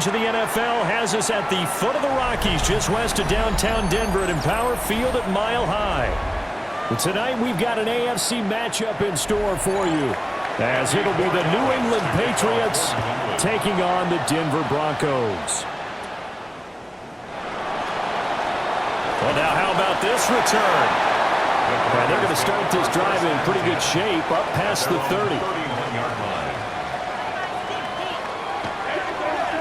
To the NFL has us at the foot of the Rockies, just west of downtown Denver at Empower Field at Mile High. But tonight we've got an AFC matchup in store for you, as it'll be the New England Patriots taking on the Denver Broncos. Well, now how about this return? And they're going to start this drive in pretty good shape, up past the 30.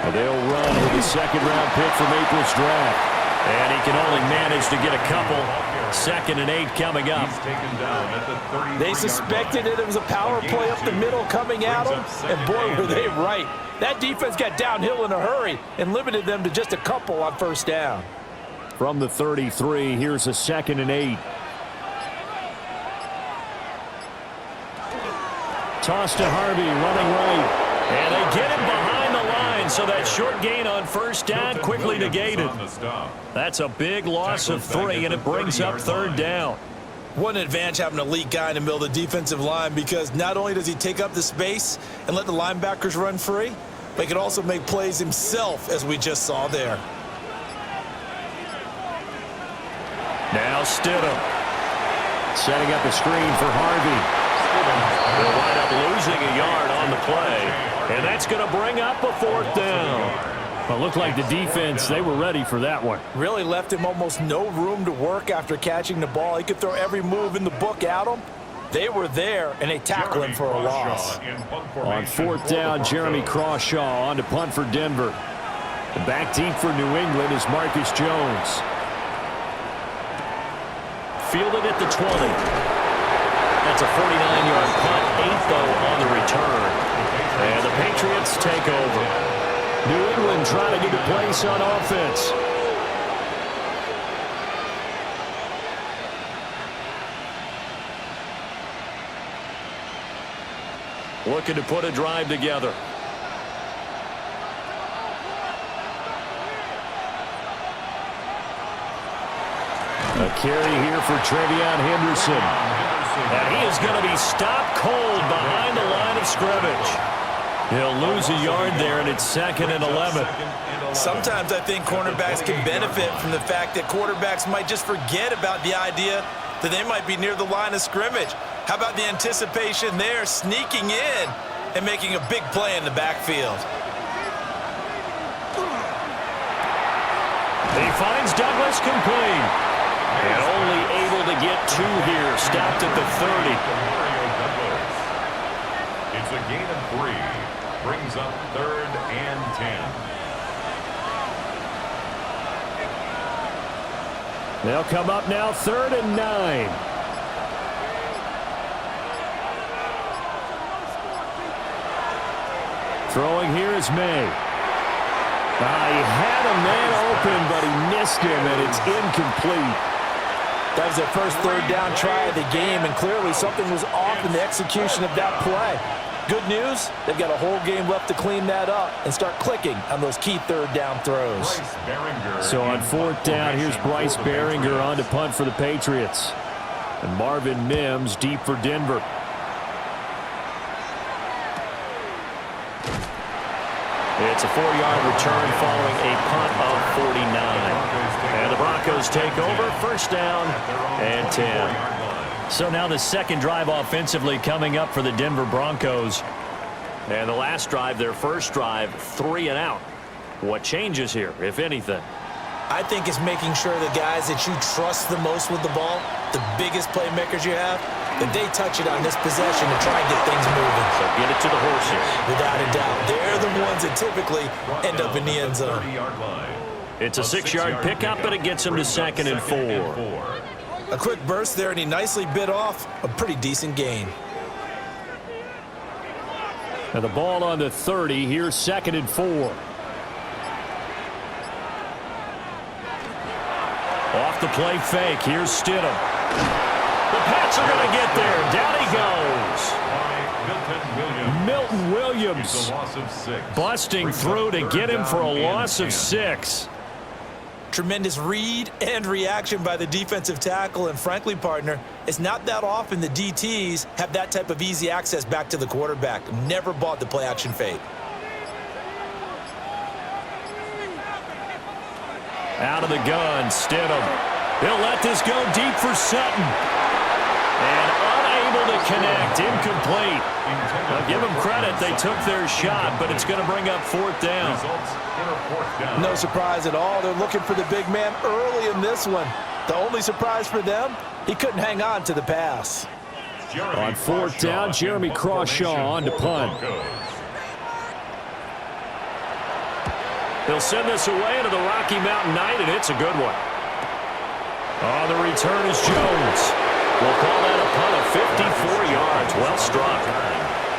They'll run with the second-round pick from April's draft. And he can only manage to get a couple. 2nd and 8 coming up. They suspected it was a power play up the middle coming at them, and boy, were they right. That defense got downhill in a hurry and limited them to just a couple on first down. From the 33, here's a 2nd and 8. Toss to Harvey, running right. And they get him behind the line, so that short gain on first down quickly negated. That's a big loss of 3, and it brings up 3rd down. What an advantage having an elite guy in the middle of the defensive line, because not only does he take up the space and let the linebackers run free, but he can also make plays himself, as we just saw there. Now Stidham setting up a screen for Harvey. They'll wind up losing a yard on the play, and that's going to bring up a 4th down. Well, it looked like the defense, they were ready for that one. Really left him almost no room to work after catching the ball. He could throw every move in the book at him. They were there, and they tackled him for a loss. On 4th down, Jeremy Crawshaw on to punt for Denver. The back deep for New England is Marcus Jones. Fielded at the 20. That's a 49-yard punt, 8th though on the return. And the Patriots take over. New England trying to get a place on offense. Looking to put a drive together. A carry here for Trevion Henderson. And he is going to be stopped cold behind the line of scrimmage. He'll lose a yard there, and it's 2nd and 11. Sometimes I think cornerbacks can benefit from the fact that quarterbacks might just forget about the idea that they might be near the line of scrimmage. How about the anticipation there, sneaking in and making a big play in the backfield? He finds Douglas complete. And only able to get 2 here. Stopped at the 30. It's a gain of 3. Brings up 3rd and 10. They'll come up now 3rd and 9. Throwing here is May. He had a man open, but he missed him, and it's incomplete. That was their first 3rd down try of the game, and clearly something was off in the execution of that play. Good news, they've got a whole game left to clean that up and start clicking on those key 3rd down throws. So on 4th down, here's Bryce Behringer on to punt for the Patriots. And Marvin Mims deep for Denver. It's a 4-yard return following a punt of 49. And the Broncos take over, 1st down and 10. So now the 2nd drive offensively coming up for the Denver Broncos. And the last drive, their first drive, 3 and out. What changes here, if anything? I think it's making sure the guys that you trust the most with the ball, the biggest playmakers you have, that they touch it on this possession to try and get things moving. So get it to the horses. Without a doubt. They're the ones that typically end up in the end zone. It's a 6-yard pickup, but it gets him to 2nd and 4. A quick burst there, and he nicely bit off a pretty decent gain. And the ball on the 30. Here's 2nd and 4. Off the play fake. Here's Stidham. The Pats are going to get there. Down he goes. Milton Williams busting through to get him for a loss of 6. Tremendous read and reaction by the defensive tackle, and frankly, partner, it's not that often the DTs have that type of easy access back to the quarterback. Never bought the play-action fake. Out of the gun, Stidham. He'll let this go deep for Sutton. And unable to connect, incomplete. Now give them credit, they took their shot, but it's going to bring up fourth down. No surprise at all. They're looking for the big man early in this one. The only surprise for them, he couldn't hang on to the pass. On fourth down, Jeremy Crawshaw on to punt. He'll send this away into the Rocky Mountain Night, and it's a good one. On the return is Jones. We'll call that a punt of 54 yards. Well struck.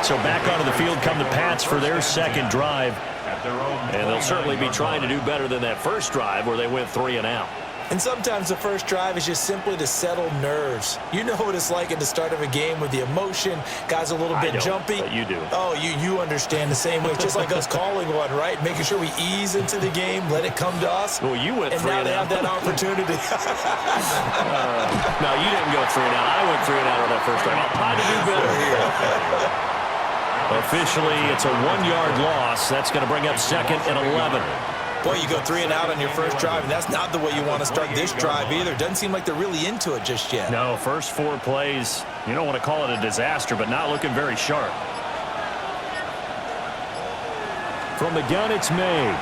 So back onto the field come the Pats for their second drive. And they'll certainly be trying to do better than that first drive where they went 3 and out. And sometimes the first drive is just simply to settle nerves. You know what it's like at the start of a game with the emotion. Guys a little bit jumpy. But you do. Oh, you understand the same way. It's just like us calling one, right? Making sure we ease into the game, let it come to us. Well, you went 3 and out. And now they have that opportunity. No, you didn't go 3 and out. I went 3 and out on that first drive. I'll try to do better here. Officially, it's a 1-yard loss. That's going to bring up second and 11. Boy, you go 3 and out on your first drive, and that's not the way you want to start this drive either. Doesn't seem like they're really into it just yet. No, first 4 plays, you don't want to call it a disaster, but not looking very sharp. From the gun, it's made.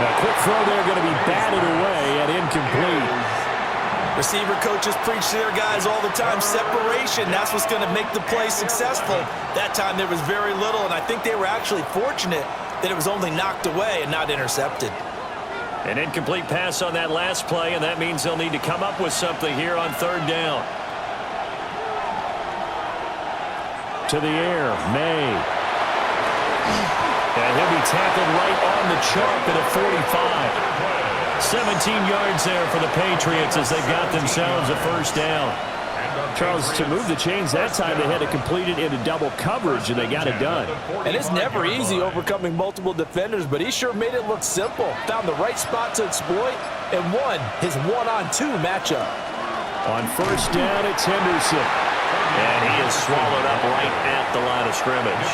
A quick throw there going to be batted away and incomplete. Receiver coaches preach to their guys all the time. Separation, that's what's going to make the play successful. That time there was very little, and I think they were actually fortunate that it was only knocked away and not intercepted. An incomplete pass on that last play, and that means they'll need to come up with something here on third down. To the air, May. And he'll be tackled right on the chalk at a 45. 17 yards there for the Patriots as they've got themselves a first down. Charles, to move the chains that time, they had to complete it into double coverage, and they got it done. And it's never easy overcoming multiple defenders, but he sure made it look simple. Found the right spot to exploit and won his 1-on-2 matchup. On first down, it's Henderson. And he is swallowed up right at the line of scrimmage.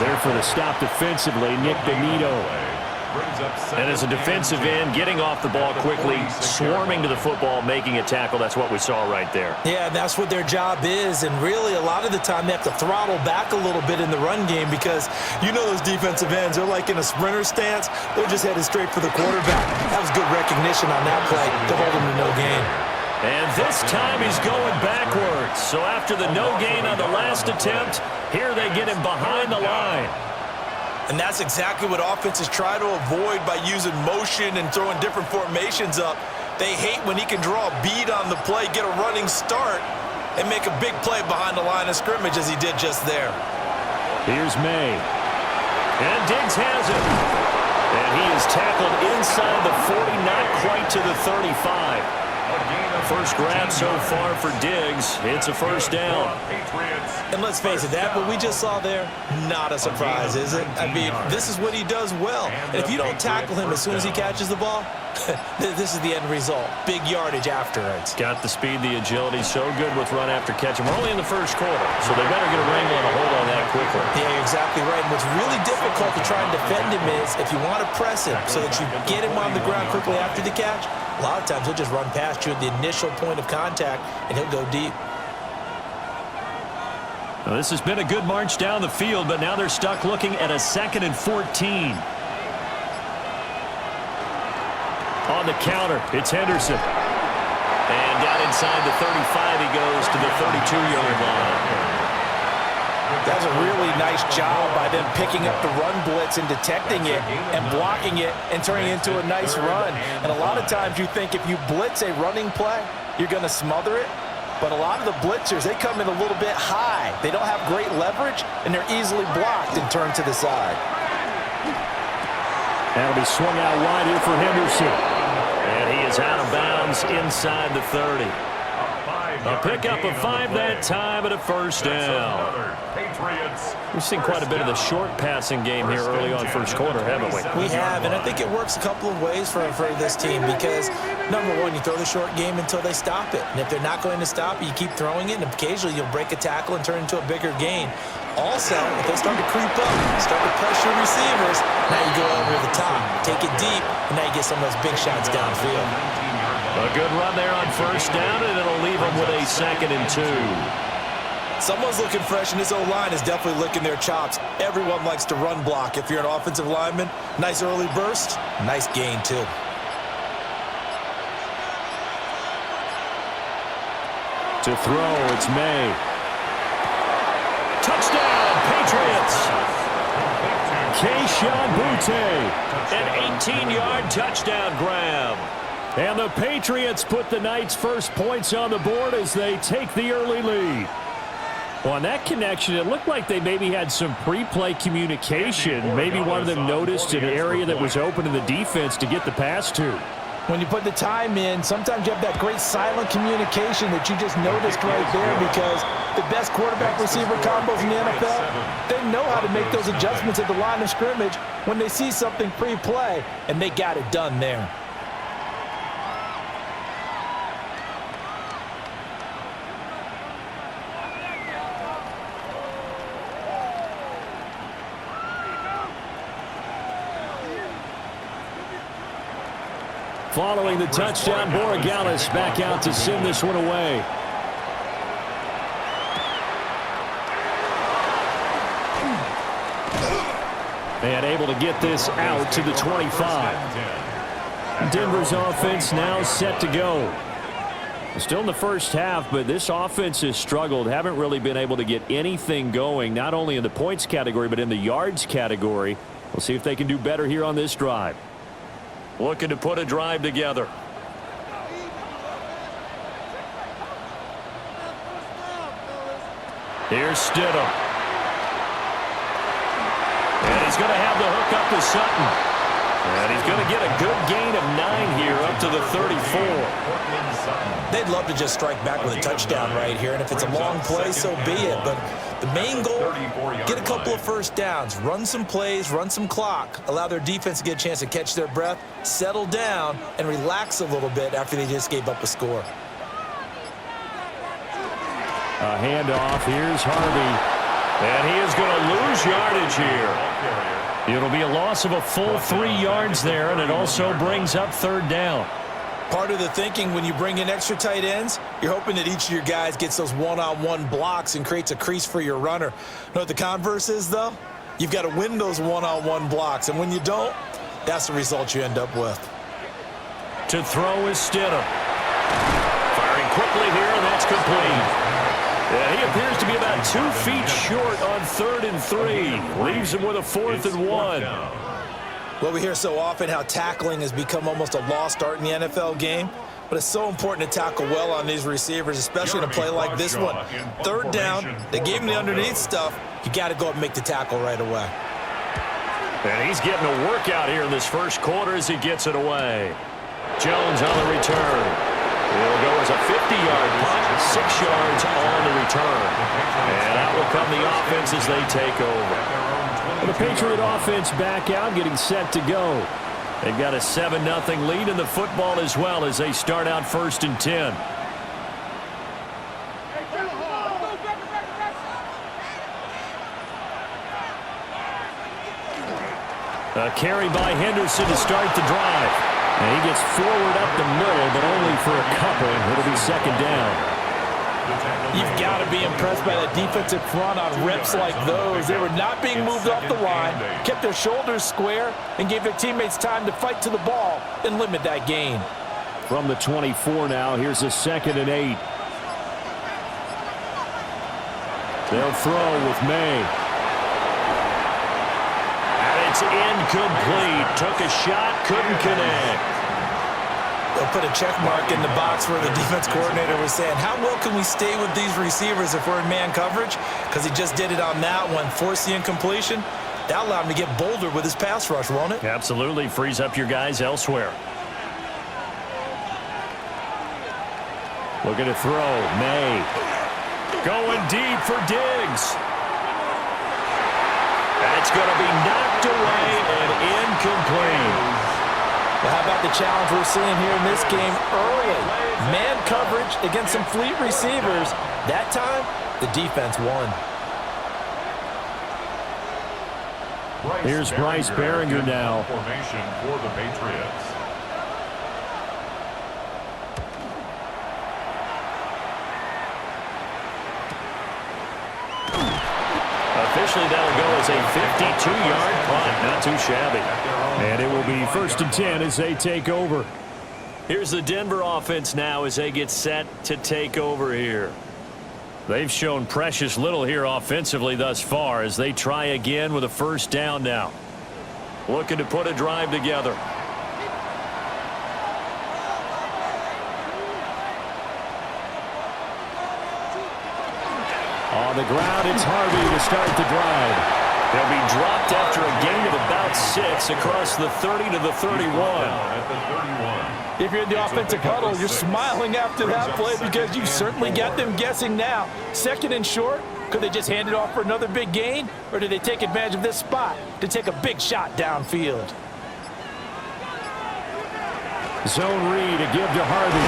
There for the stop defensively, Nick Benito. And as a defensive end, getting off the ball quickly, swarming to the football, making a tackle, that's what we saw right there. Yeah, that's what their job is, and really a lot of the time they have to throttle back a little bit in the run game because you know those defensive ends, they're like in a sprinter stance. They're just headed straight for the quarterback. That was good recognition on that play to hold him to no gain. And this time he's going backwards. So after the no gain on the last attempt, here they get him behind the line. And that's exactly what offenses try to avoid by using motion and throwing different formations up. They hate when he can draw a bead on the play, get a running start, and make a big play behind the line of scrimmage as he did just there. Here's May. And Diggs has it. And he is tackled inside the 40, not quite to the 35. First grab so far for Diggs. It's a first down. And let's face it, that what we just saw there, not a surprise, is it? I mean, this is what he does well. And if you don't tackle him as soon as he catches the ball, this is the end result. Big yardage afterwards. Got the speed, the agility, so good with run after catch. We're only in the first quarter, so they better get a wrangle and a hold on that quickly. Yeah, you're exactly right. And what's really difficult to try and defend him is if you want to press him so that you get him on the ground quickly after the catch, a lot of times he'll just run past you at the initial point of contact, and he'll go deep. Well, this has been a good march down the field, but now they're stuck looking at a 2nd and 14. On the counter, it's Henderson. And down inside the 35, he goes to the 32-yard line. That's a really nice job by them picking up the run blitz and detecting it and blocking it and turning it into a nice run. And a lot of times you think if you blitz a running play, you're going to smother it. But a lot of the blitzers, they come in a little bit high. They don't have great leverage, and they're easily blocked and turned to the side. That'll be swung out wide here for Henderson. And he is out of bounds inside the 30. A pickup of 5 that time and a first down. We've seen quite a bit of the short passing game here early on first quarter, haven't we? We have, and I think it works a couple of ways for this team because, number one, you throw the short game until they stop it. And if they're not going to stop it, you keep throwing it, and occasionally you'll break a tackle and turn it into a bigger gain. Also, if they start to creep up, start to pressure receivers, now you go over over the top. Take it deep, and now you get some of those big shots downfield. A good run there on first down, and it'll leave them with a 2nd and 2. Someone's looking fresh, and this O-line is definitely licking their chops. Everyone likes to run block. If you're an offensive lineman, nice early burst, nice gain too. To throw, it's May. Touchdown, Patriots! Keyshawn Boutte, an 18-yard touchdown grab. And the Patriots put the Knights' first points on the board as they take the early lead. Well, on that connection, it looked like they maybe had some pre-play communication. Maybe one of them noticed an area that was open in the defense to get the pass to. When you put the time in, sometimes you have that great silent communication that you just noticed right there, because the best quarterback-receiver combos in the NFL, they know how to make those adjustments at the line of scrimmage when they see something pre-play, and they got it done there. Following the touchdown, Borregales back out to send this one away. And able to get this out to the 25. Denver's offense now set to go. Still in the first half, but this offense has struggled. Haven't really been able to get anything going, not only in the points category, but in the yards category. We'll see if they can do better here on this drive. Looking to put a drive together. Here's Stidham. And he's going to have the hook up to Sutton. And he's going to get a good gain of 9 here up to the 34. They'd love to just strike back with a touchdown right here, and if it's a long play, so be it. But the main goal, get a couple of first downs, run some plays, run some clock, allow their defense to get a chance to catch their breath, settle down, and relax a little bit after they just gave up a score. A handoff. Here's Harvey. And he is going to lose yardage here. It'll be a loss of a full 3 yards there, and it also brings up 3rd down. Part of the thinking when you bring in extra tight ends, you're hoping that each of your guys gets those one-on-one blocks and creates a crease for your runner. You know what the converse is, though? You've got to win those one-on-one blocks, and when you don't, that's the result you end up with. To throw is Stidham. Firing quickly here, and that's complete. Yeah, he appears to be about 2 feet short on 3rd and 3. Leaves him with a 4th and 1. Well, we hear so often how tackling has become almost a lost art in the NFL game, but it's so important to tackle well on these receivers, especially in a play like this one. 3rd down, they gave him the underneath stuff. You got to go up and make the tackle right away. And he's getting a workout here in this first quarter as he gets it away. Jones on the return. He'll go as a 50-yard punt, 6 yards on the return. And out will come the offense as they take over. The Patriot offense back out, getting set to go. They've got a 7-0 lead in the football as well as they start out 1st and 10. A carry by Henderson to start the drive. And he gets forward up the middle, but only for a couple. It'll be 2nd down. You've got to be impressed by that defensive front on reps like those. They were not being moved off the line, kept their shoulders square, and gave their teammates time to fight to the ball and limit that gain. From the 24 now, here's a 2nd and 8. They'll throw with May. And it's incomplete. Took a shot, couldn't connect. They'll put a check mark in the box where the defense coordinator was saying, how well can we stay with these receivers if we're in man coverage? Because he just did it on that one, forced the incompletion. That allowed him to get bolder with his pass rush, won't it? Absolutely. Frees up your guys elsewhere. Looking to throw. May. Going deep for Diggs. And it's going to be knocked away and incomplete. Well, how about the challenge we're seeing here in this game early? Man coverage against some fleet receivers. That time, the defense won. Here's Bryce Behringer now. Formation for the Patriots. Officially, that'll go as a 52-yard punt. Not too shabby. And it will be 1st and 10 as they take over. Here's the Denver offense now as they get set to take over here. They've shown precious little here offensively thus far as they try again with a 1st down now. Looking to put a drive together. On the ground, it's Harvey to start the drive. They'll be dropped after a gain of about 6 across the 30 to the 31. If you're in the offensive huddle, you're smiling after that play because you certainly got them guessing now. 2nd and short, could they just hand it off for another big gain? Or do they take advantage of this spot to take a big shot downfield? Zone read to give to Harvey.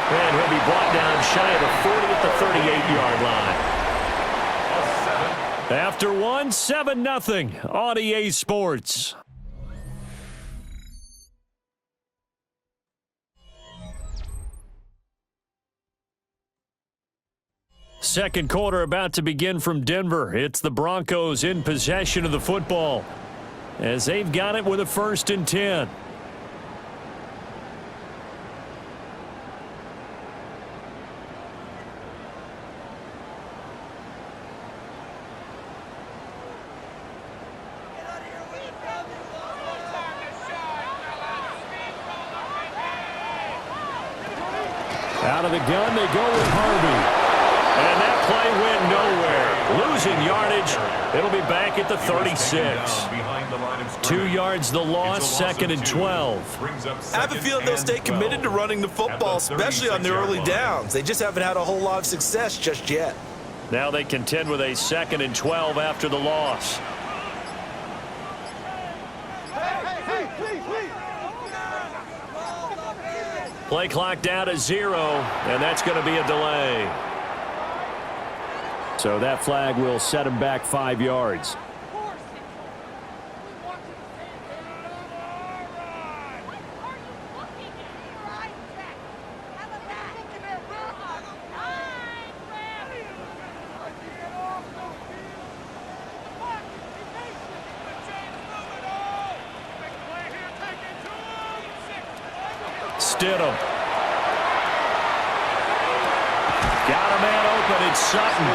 And he'll be brought down shy of the 40 at the 38-yard line. After 1, 7-0 on EA Sports. Second quarter about to begin from Denver. It's the Broncos in possession of the football as they've got it with a 1st and 10. Out of the gun, they go with Harvey. And that play went nowhere. Losing yardage. It'll be back at the 36. 2 yards the loss, 2nd and 12. I have a feeling they'll stay committed to running the football, especially on their early downs. They just haven't had a whole lot of success just yet. Now they contend with a 2nd and 12 after the loss. Play clock down to 0, and that's going to be a delay. So that flag will set him back 5 yards. Stidham. Got a man open. It's Sutton.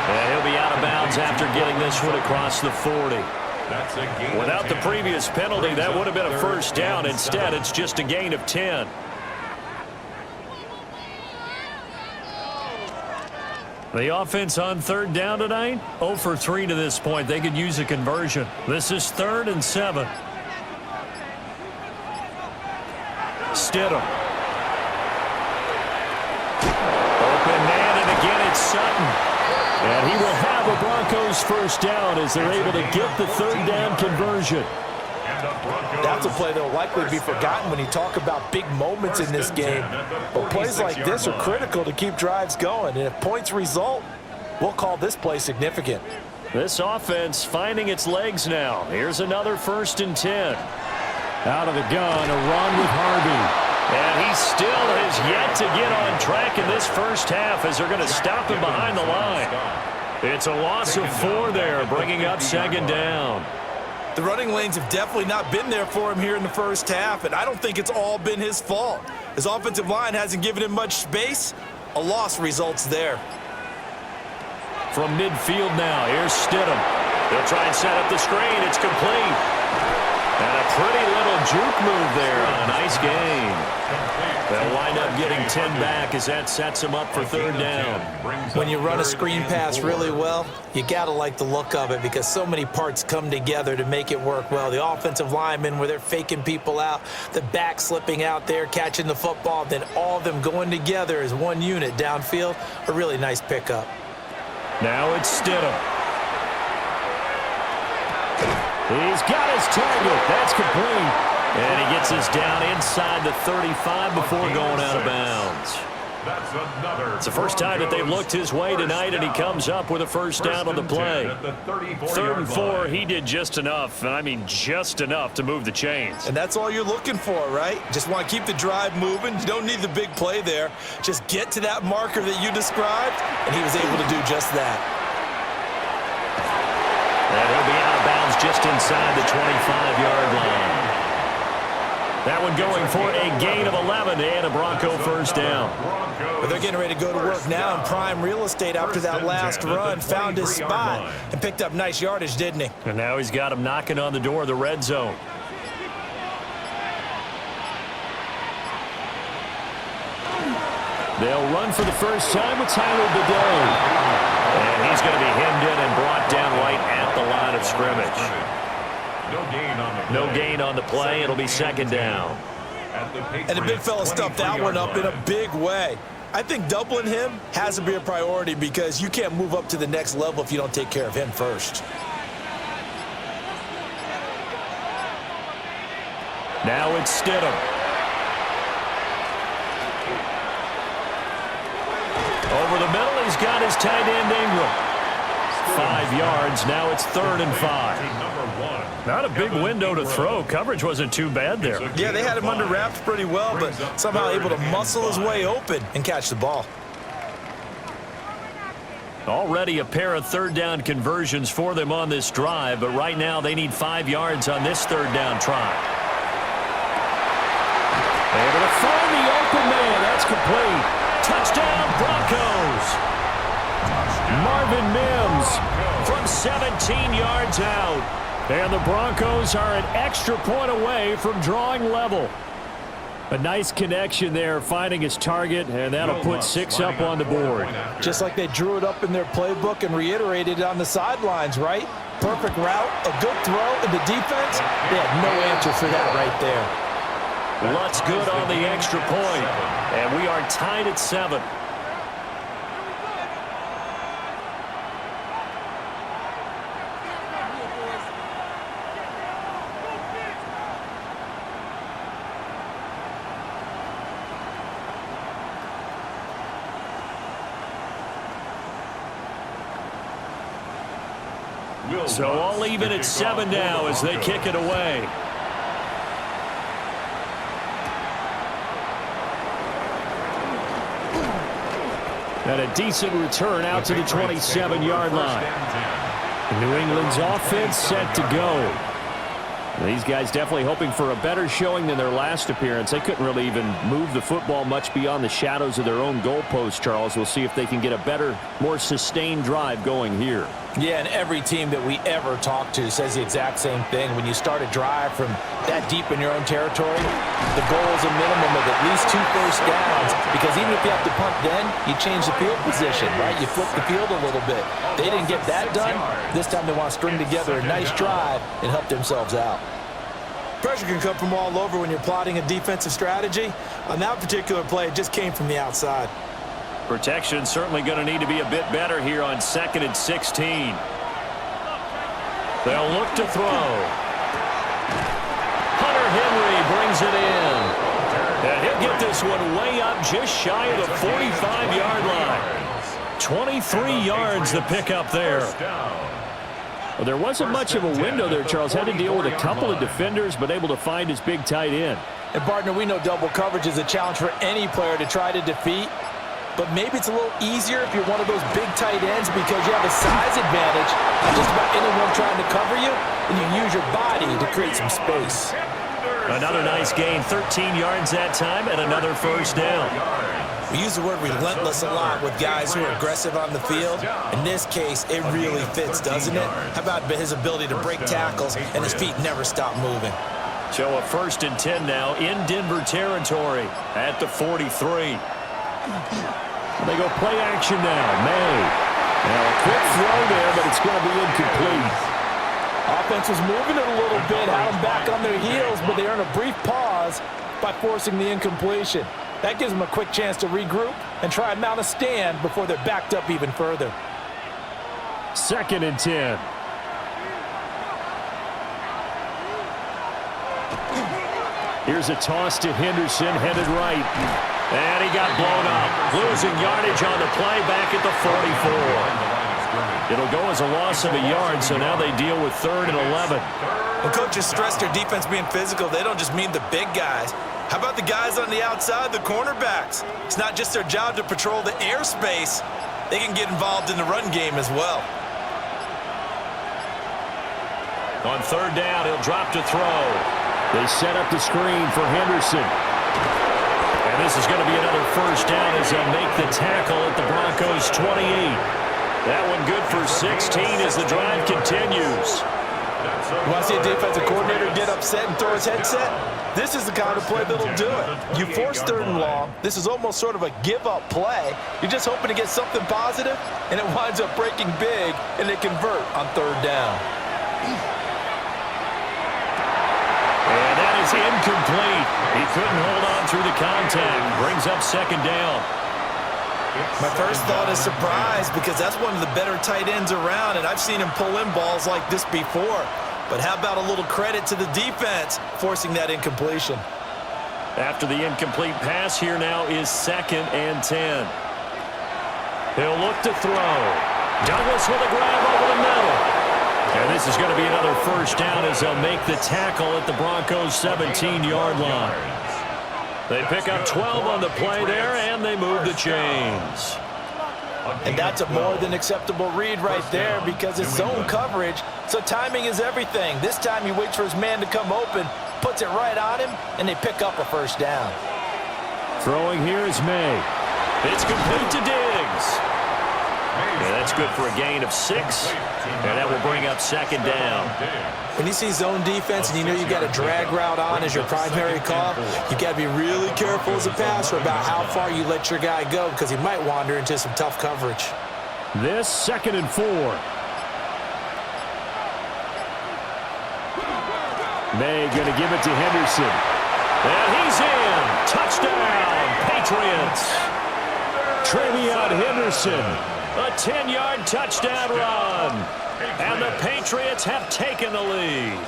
And he'll be out of bounds after getting this one across the 40. Without the previous penalty, that would have been a 1st down. Instead, it's just a gain of 10. The offense on 3rd down tonight, 0 for 3 to this point. They could use a conversion. This is 3rd and 7. Stidham. Open man, and again it's Sutton. And he will have a Broncos 1st down as they're able to get the 3rd down conversion. That's a play that will likely be forgotten when you talk about big moments in this game. But plays like this are critical to keep drives going. And if points result, we'll call this play significant. This offense finding its legs now. Here's another 1st and 10. Out of the gun, a run with Harvey. And he still has yet to get on track in this 1st half as they're going to stop him behind the line. It's a loss of 4 there, bringing up 2nd down. The running lanes have definitely not been there for him here in the 1st half, and I don't think it's all been his fault. His offensive line hasn't given him much space. A loss results there. From midfield now, here's Stidham. They'll try and set up the screen. It's complete. And a pretty little juke move there on a nice game. They'll wind up getting 10 back as that sets them up for 3rd down. When you run a screen pass really well, you got to like the look of it because so many parts come together to make it work well. The offensive linemen where they're faking people out, the back slipping out there, catching the football, then all of them going together as one unit downfield. A really nice pickup. Now it's Stidham. He's got his target. That's complete. And he gets us down inside the 35 before going out of bounds. That's another. It's the first time that they've looked his way tonight, and he comes up with a first down on the play. 3rd and 4, he did just enough, and I mean just enough to move the chains. And that's all you're looking for, right? Just want to keep the drive moving. You don't need the big play there. Just get to that marker that you described, and he was able to do just that. And he'll be out of bounds just inside the 25-yard line. That one going for a gain of 11 and a Bronco first down. But they're getting ready to go to work now in prime real estate after that last run. Found his spot and picked up nice yardage, didn't he? And now he's got him knocking on the door of the red zone. They'll run for the first time with Tyler Bidet. And he's going to be hemmed in and brought down right at the line of scrimmage. No gain on the play. It'll be 2nd down. And the big fella stuffed that one up in a big way. I think doubling him has to be a priority because you can't move up to the next level if you don't take care of him first. Now it's Stidham. Over the middle, he's got his tight end Ingram. 5 yards. Now it's 3rd and 5. Not a big window to throw. Coverage wasn't too bad there. Yeah, they had him under wraps pretty well, but somehow able to muscle his way open and catch the ball. Already a pair of 3rd down conversions for them on this drive, but right now they need 5 yards on this 3rd down try. Able to find the open man. That's complete. Touchdown, Broncos. Marvin Mims from 17 yards out. And the Broncos are an extra point away from drawing level. A nice connection there, finding his target, and that'll put 6 up on the board. Just like they drew it up in their playbook and reiterated it on the sidelines, right? Perfect route, a good throw, and the defense, they had no answer for that right there. Lutz good on the extra point, and we are tied at 7. So all even at 7 now as they kick it away. And a decent return out to the 27-yard line. New England's offense set to go. These guys definitely hoping for a better showing than their last appearance. They couldn't really even move the football much beyond the shadows of their own goalpost, Charles. We'll see if they can get a better, more sustained drive going here. Yeah, and every team that we ever talk to says the exact same thing. When you start a drive from that deep in your own territory, the goal is a minimum of at least 2 first downs, because even if you have to punt then, you change the field position, right? You flip the field a little bit. They didn't get that done. This time they want to string together a nice drive and help themselves out. Pressure can come from all over when you're plotting a defensive strategy. On that particular play, it just came from the outside. Protection certainly going to need to be a bit better here on 2nd and 16. They'll look to throw. Hunter Henry brings it in. And he'll get this one way up just shy of the 45-yard line. 23 yards the pickup there. Well, there wasn't much of a window there, Charles. Had to deal with a couple of defenders, but able to find his big tight end. And, partner, we know double coverage is a challenge for any player to try to defeat. But maybe it's a little easier if you're one of those big tight ends because you have a size advantage on just about anyone trying to cover you, and you use your body to create some space. Another nice gain, 13 yards that time, and another first down. We use the word relentless a lot with guys who are aggressive on the field. In this case, it really fits, doesn't it? How about his ability to break tackles and his feet never stop moving? So a 1st and 10 now in Denver territory at the 43. They go play action now. May. Now a quick throw there, but it's going to be incomplete. Offense was moving it a little bit, had them back on their heels, but they earn a brief pause by forcing the incompletion. That gives them a quick chance to regroup and try and mount a stand before they're backed up even further. 2nd and 10. Here's a toss to Henderson, headed right. And he got blown up. Losing yardage on the play back at the 44. It'll go as a loss of a yard, so now they deal with 3rd and 11. When coaches stress their defense being physical, they don't just mean the big guys. How about the guys on the outside, the cornerbacks? It's not just their job to patrol the airspace. They can get involved in the run game as well. On 3rd down, he'll drop to throw. They set up the screen for Henderson. And this is going to be another 1st down as they'll make the tackle at the Broncos' 28. That one good for 16 as the drive continues. You want to see a defensive coordinator get upset and throw his headset? This is the kind of play that'll do it. You force 3rd and long. This is almost sort of a give-up play. You're just hoping to get something positive, and it winds up breaking big, and they convert on 3rd down. And that is incomplete. He couldn't hold on through the contact. Brings up 2nd down. My first thought is surprise because that's one of the better tight ends around, and I've seen him pull in balls like this before. But how about a little credit to the defense forcing that incompletion? After the incomplete pass, here now is 2nd and 10. He'll look to throw. Douglas with a grab over the middle. And this is going to be another 1st down as they'll make the tackle at the Broncos' 17-yard line. They pick up 12 on the play there, and they move the chains. And that's a more than acceptable read right there because it's zone coverage, so timing is everything. This time he waits for his man to come open, puts it right on him, and they pick up a 1st down. Throwing here is May. It's complete to Diggs. Yeah, that's good for a gain of 6, and that will bring up 2nd down. When you see zone defense and you know you got a drag route on as your primary call, you got to be really careful as a passer about how far you let your guy go because he might wander into some tough coverage. This 2nd and 4. May going to give it to Henderson. And he's in. Touchdown, Patriots. Travion Henderson. A 10-yard touchdown run. And the Patriots have taken the lead.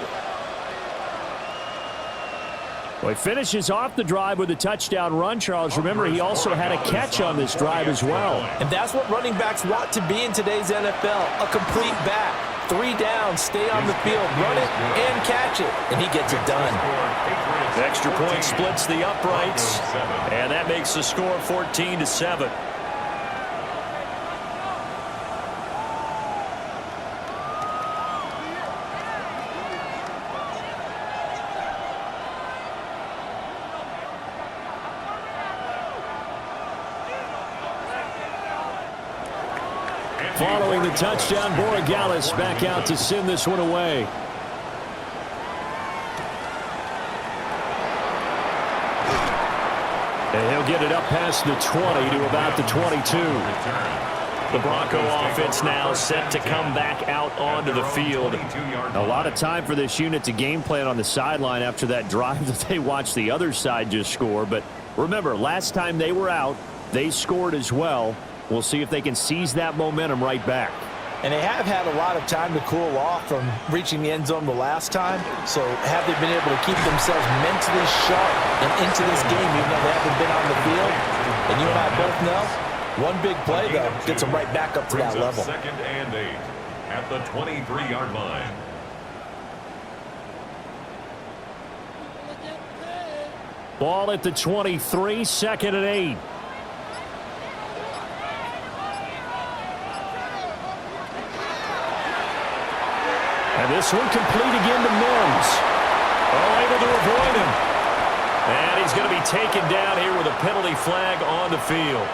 Well, he finishes off the drive with a touchdown run, Charles. Remember, he also had a catch on this drive as well. And that's what running backs want to be in today's NFL, a complete back. 3 downs, stay on the field, run it, and catch it. And he gets it done. The extra point splits the uprights, and that makes the score 14-7. Following the touchdown, Borregales back out to send this one away. And he'll get it up past the 20 to about the 22. The Bronco offense now set to come back out onto the field. A lot of time for this unit to game plan on the sideline after that drive that they watched the other side just score. But remember, last time they were out, they scored as well. We'll see if they can seize that momentum right back. And they have had a lot of time to cool off from reaching the end zone the last time. So have they been able to keep themselves mentally sharp and into this game even though they haven't been on the field? And you and I both know, one big play, though, gets them right back up to that level. 2nd and 8 at the 23-yard line. Ball at the 23, 2nd and 8. And this one complete again to Mims. Oh, able to avoid him. And he's going to be taken down here with a penalty flag on the field.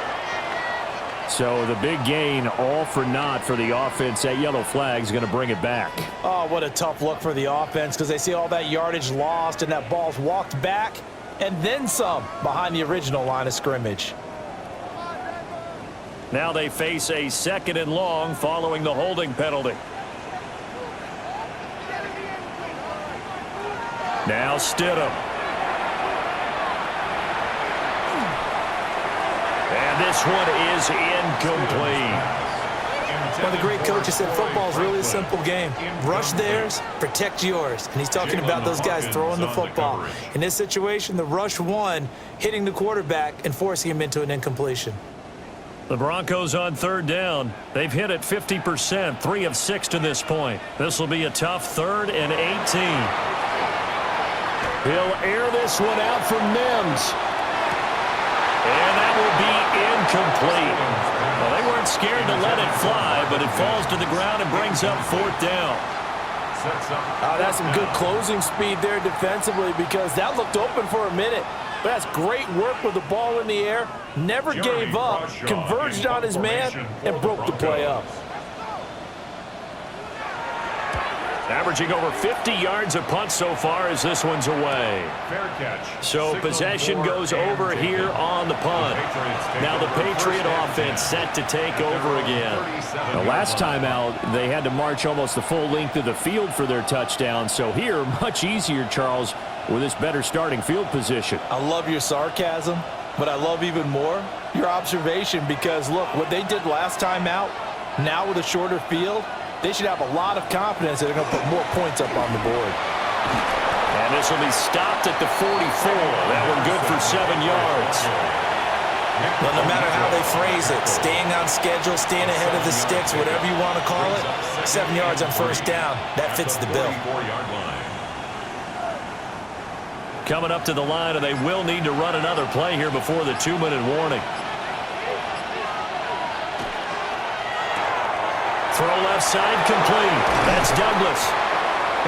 So the big gain, all for naught for the offense. That yellow flag is going to bring it back. Oh, what a tough look for the offense because they see all that yardage lost and that ball's walked back and then some behind the original line of scrimmage. Now they face a 2nd and long following the holding penalty. Now Stidham. And this one is incomplete. One of the great coaches said football is really a simple game. Rush theirs, protect yours. And he's talking about those guys throwing the football. In this situation, the rush won, hitting the quarterback and forcing him into an incompletion. The Broncos on third down. They've hit it 50%, 3 of 6 to this point. This will be a tough 3rd and 18. He'll air this one out for Mims. And that will be incomplete. Well, they weren't scared to let it fly, but it falls to the ground and brings up 4th down. That's some good closing speed there defensively because that looked open for a minute. But that's great work with the ball in the air. Never gave up, converged on his man, and broke the play up. Averaging over 50 yards a punt so far as this one's away. Fair catch. So possession goes over here on the punt. Now the Patriot offense set to take over again. The last time out, they had to march almost the full length of the field for their touchdown. So here, much easier, Charles, with this better starting field position. I love your sarcasm, but I love even more your observation because, look, what they did last time out, now with a shorter field, they should have a lot of confidence that they're going to put more points up on the board. And this will be stopped at the 44. That one good for 7 yards. Well, no matter how they phrase it, staying on schedule, staying ahead of the sticks, whatever you want to call it, 7 yards on first down, that fits the bill. Coming up to the line, and they will need to run another play here before the 2-minute warning. Throw left side complete. That's Douglas.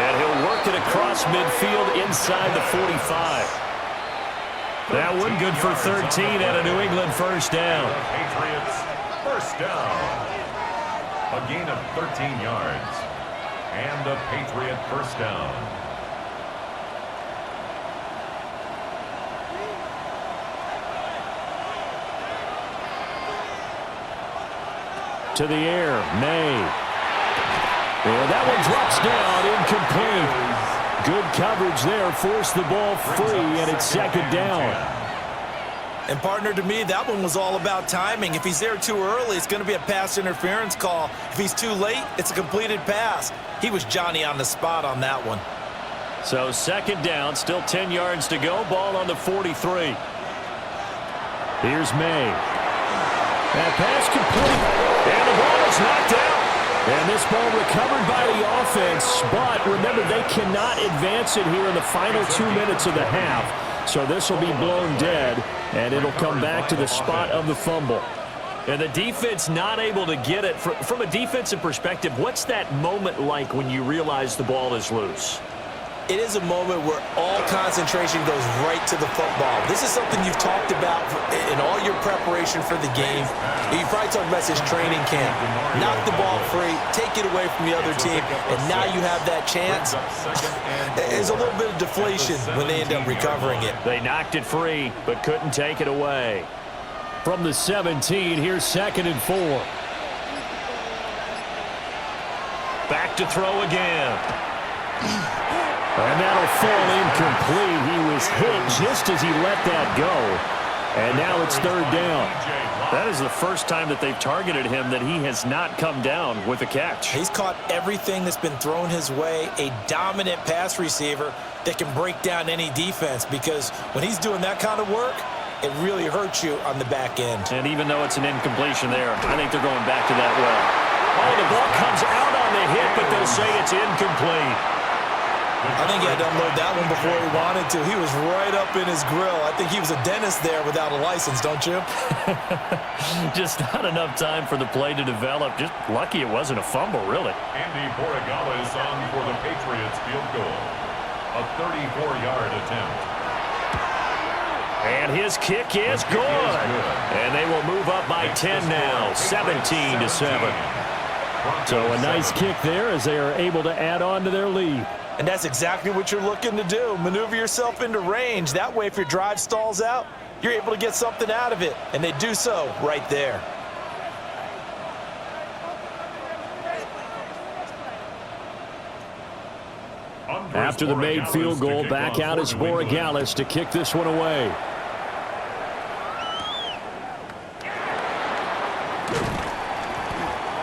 And he'll work it across midfield inside the 45. That one good for 13 and a New England first down. Patriots first down. A gain of 13 yards. And a Patriot first down. To the air, May. And that one drops down, incomplete. Good coverage there, forced the ball free, and it's 2nd down. And, partner, to me, that one was all about timing. If he's there too early, it's going to be a pass interference call. If he's too late, it's a completed pass. He was Johnny on the spot on that one. So 2nd down, still 10 yards to go. Ball on the 43. Here's May. That pass complete. And the ball is knocked out. And this ball recovered by the offense. But remember, they cannot advance it here in the final 2 minutes of the half. So this will be blown dead. And it'll come back to the spot of the fumble. And the defense not able to get it. From a defensive perspective, what's that moment like when you realize the ball is loose? It is a moment where all concentration goes right to the football. This is something you've talked about in all your preparation for the game. You probably talked about this training camp. Knock the ball free, take it away from the other team, and now you have that chance. There's a little bit of deflation when they end up recovering it. They knocked it free, but couldn't take it away. From the 17, here's 2nd and 4. Back to throw again. And that'll fall incomplete. He was hit just as he let that go. And now it's 3rd down. That is the first time that they've targeted him that he has not come down with a catch. He's caught everything that's been thrown his way. A dominant pass receiver that can break down any defense because when he's doing that kind of work, it really hurts you on the back end. And even though it's an incompletion there, I think they're going back to that well. Oh, the ball comes out on the hit, but they'll say it's incomplete. I think he had to unload that one before he wanted to. He was right up in his grill. I think he was a dentist there without a license, don't you? Just not enough time for the play to develop. Just lucky it wasn't a fumble, really. Andy Borregales is on for the Patriots field goal. A 34-yard attempt. And his kick is good. And they will move up by 10 now, 17-7. So a nice kick there as they are able to add on to their lead. And that's exactly what you're looking to do. Maneuver yourself into range. That way, if your drive stalls out, you're able to get something out of it. And they do so right there. After the made field goal, back out is Borregales to kick this one away.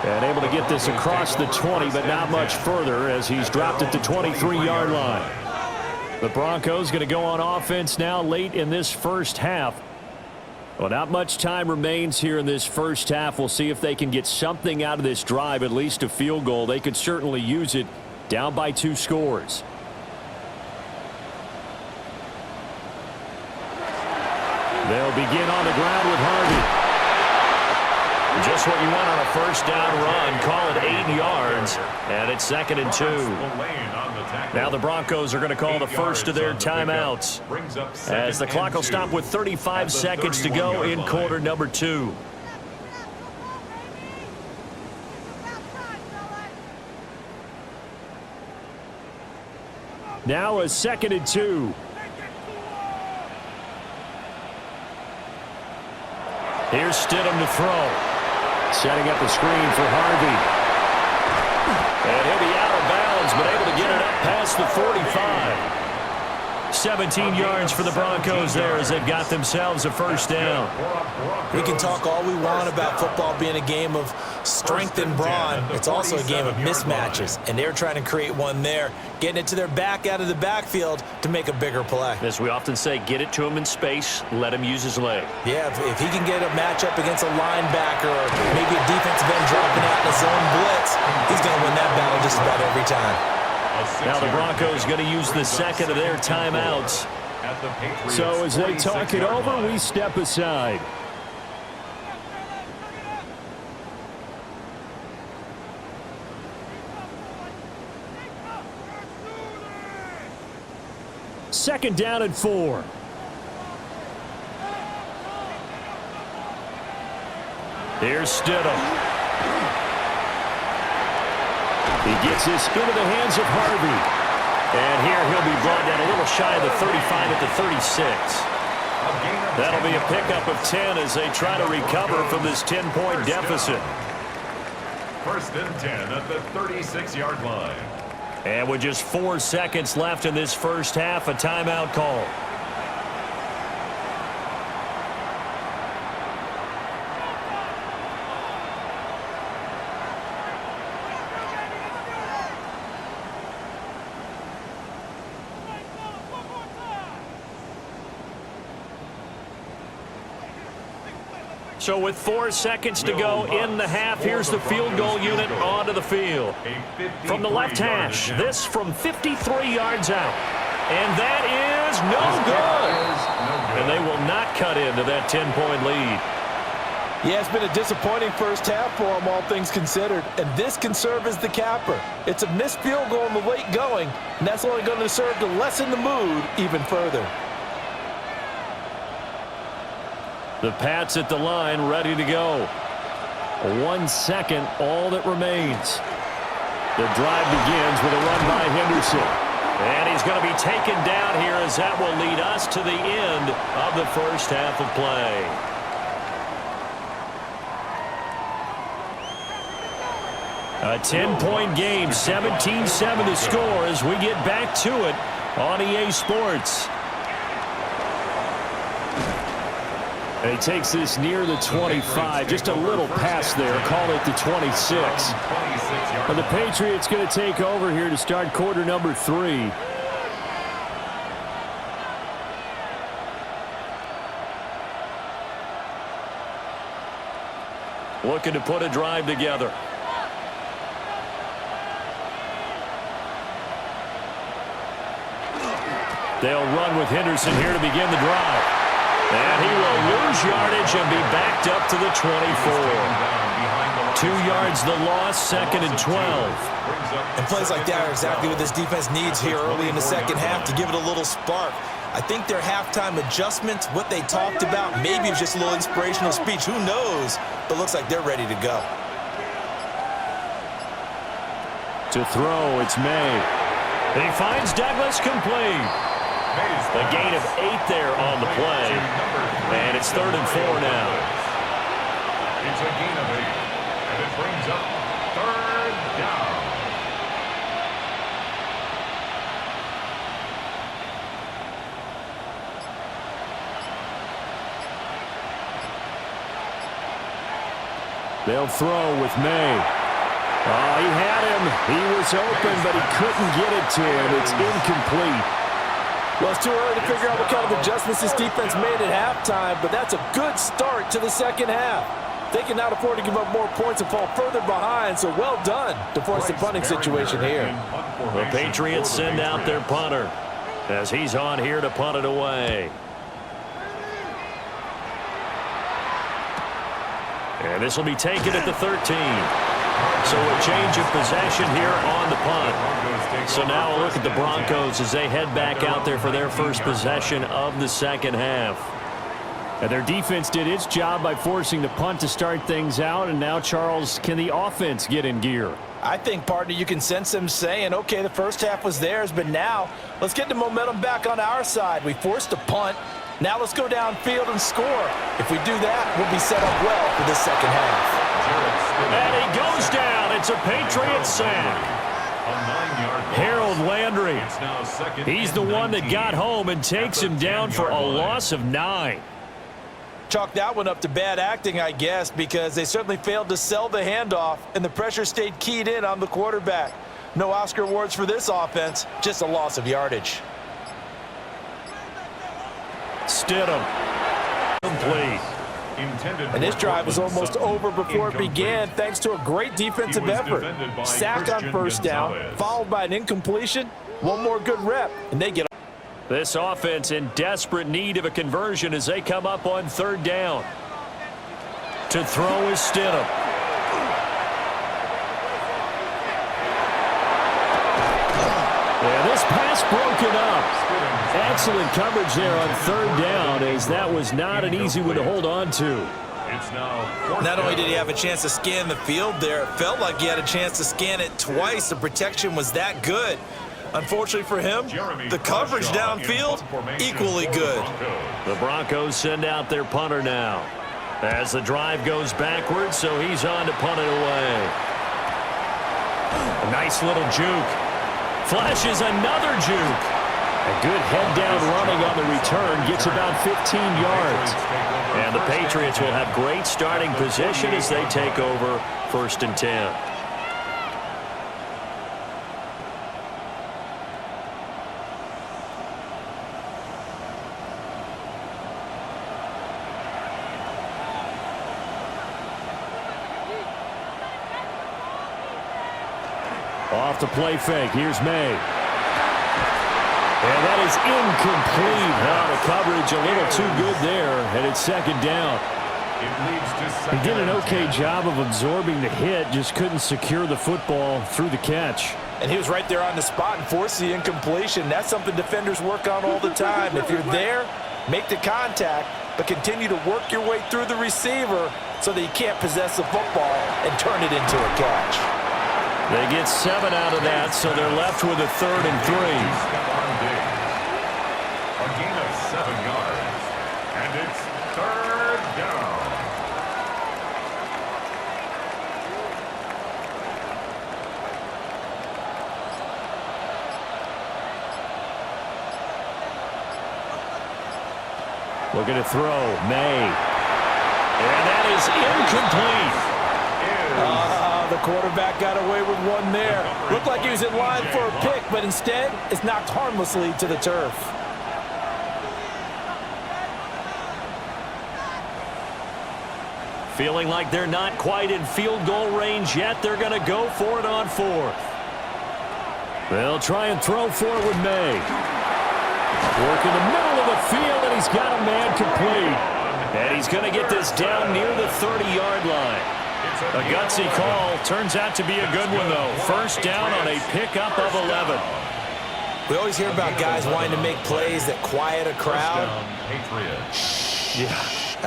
And able to get this across the 20, but not much further as he's dropped it to 23-yard line. The Broncos going to go on offense now late in this first half. Well, not much time remains here in this first half. We'll see if they can get something out of this drive, at least a field goal. They could certainly use it down by 2 scores. They'll begin on the ground with Harvey. Just what you want on a first down run. Call it 8 yards, and it's 2nd and 2. Now the Broncos are going to call the first of their timeouts as the clock will stop with 35 seconds to go in quarter number 2. Now a 2nd and 2. Here's Stidham to throw. Setting up a screen for Harvey. And he'll be out of bounds, but able to get it up past the 45. 17 yards for the Broncos there as they've got themselves a first down. We can talk all we want about football being a game of strength and brawn. It's also a game of mismatches, and they're trying to create one there, getting it to their back out of the backfield to make a bigger play. As we often say, get it to him in space, let him use his leg. Yeah, if he can get a matchup against a linebacker or maybe a defensive end dropping out in a zone blitz, he's going to win that battle just about every time. Now the Broncos going to use the second of their timeouts. So as they talk it over, we step aside. Second down and 4. Here's Stidham. He gets this into the hands of Harvey. And here he'll be brought down a little shy of the 35 at the 36. That'll be a pickup of 10 as they try to recover from this 10-point deficit. 1st and 10 at the 36-yard line. And with just 4 seconds left in this first half, a timeout call. So with 4 seconds to go in the half, here's the field goal unit onto the field. From the left hash, this from 53 yards out. And that is no good. And they will not cut into that 10-point lead. Yeah, it's been a disappointing first half for them, all things considered. And this can serve as the capper. It's a missed field goal in the late going, and that's only going to serve to lessen the mood even further. The Pats at the line, ready to go. 1 second, all that remains. The drive begins with a run by Henderson. And he's going to be taken down here as that will lead us to the end of the first half of play. A 10-point game, 17-7 to score as we get back to it on EA Sports. And he takes this near the 25, just a little pass there, call it the 26. But the Patriots going to take over here to start quarter number 3. Looking to put a drive together. They'll run with Henderson here to begin the drive. And he will lose yardage and be backed up to the 24. 2 yards the loss, 2nd and 12. And plays like that are exactly what this defense needs here early in the second half to give it a little spark. I think their halftime adjustments, what they talked about, maybe it's just a little inspirational speech. Who knows? But looks like they're ready to go. To throw, it's May. He finds Douglas complete. A gain of 8 there on the play. And it's 3rd and 4 now. It's a gain of 8. And it brings up 3rd down. They'll throw with May. Oh, he had him. He was open, but he couldn't get it to him. It's incomplete. Well, it's too early to figure out what kind of adjustments this defense made at halftime, but that's a good start to the second half. They can now afford to give up more points and fall further behind, so well done to force the punting situation here. The Patriots send out their punter as he's on here to punt it away. And this will be taken at the 13. So a change of possession here on the punt. So now a look at the Broncos as they head back out there for their first possession of the second half. And their defense did its job by forcing the punt to start things out. And now, Charles, can the offense get in gear? I think, partner, you can sense them saying, okay, the first half was theirs, but now let's get the momentum back on our side. We forced a punt. Now let's go downfield and score. If we do that, we'll be set up well for this second half. And he goes down. It's a Patriots sack. Harold Landry. He's the one that got home and takes him down for a loss of 9. Chalk that one up to bad acting, I guess, because they certainly failed to sell the handoff, and the pressure stayed keyed in on the quarterback. No Oscar awards for this offense, just a loss of yardage. Stidham. Complete. And this drive was almost over before it began thanks to a great defensive effort. Sack on first down, followed by an incompletion. One more good rep, and they get. This offense in desperate need of a conversion as they come up on third down. To throw is Stidham. Yeah, this pass broken up. Excellent coverage there on third down, as that was not an easy one to hold on to. Not only did he have a chance to scan the field there, it felt like he had a chance to scan it twice. The protection was that good. Unfortunately for him, the coverage downfield, equally good. The Broncos send out their punter now as the drive goes backwards, so he's on to punt it away. A nice little juke. Flashes another juke. A good head-down running on the return, gets about 15 yards. And the Patriots will have great starting position as they take over 1st and 10. Off the play fake, here's May. And that is incomplete. Now the coverage a little too good there, and it's second down. He did an okay job of absorbing the hit, just couldn't secure the football through the catch. And he was right there on the spot and forced the incompletion. That's something defenders work on all the time. If you're there, make the contact, but continue to work your way through the receiver so that you can't possess the football and turn it into a catch. They get 7 out of that, so they're left with a 3rd and 3. A gain of 7 yards, and it's 3rd down. Looking to throw, May. And that is incomplete. The quarterback got away with one there. Looked like he was in line for a pick, but instead, it's knocked harmlessly to the turf. Feeling like they're not quite in field goal range yet. They're going to go for it on 4th. They'll try and throw for it with May. Work in the middle of the field, and he's got a man complete. And he's going to get this down near the 30-yard line. A gutsy call. Turns out to be a good one, though. First down on a pickup of 11. We always hear about guys wanting to make plays that quiet a crowd. Yeah,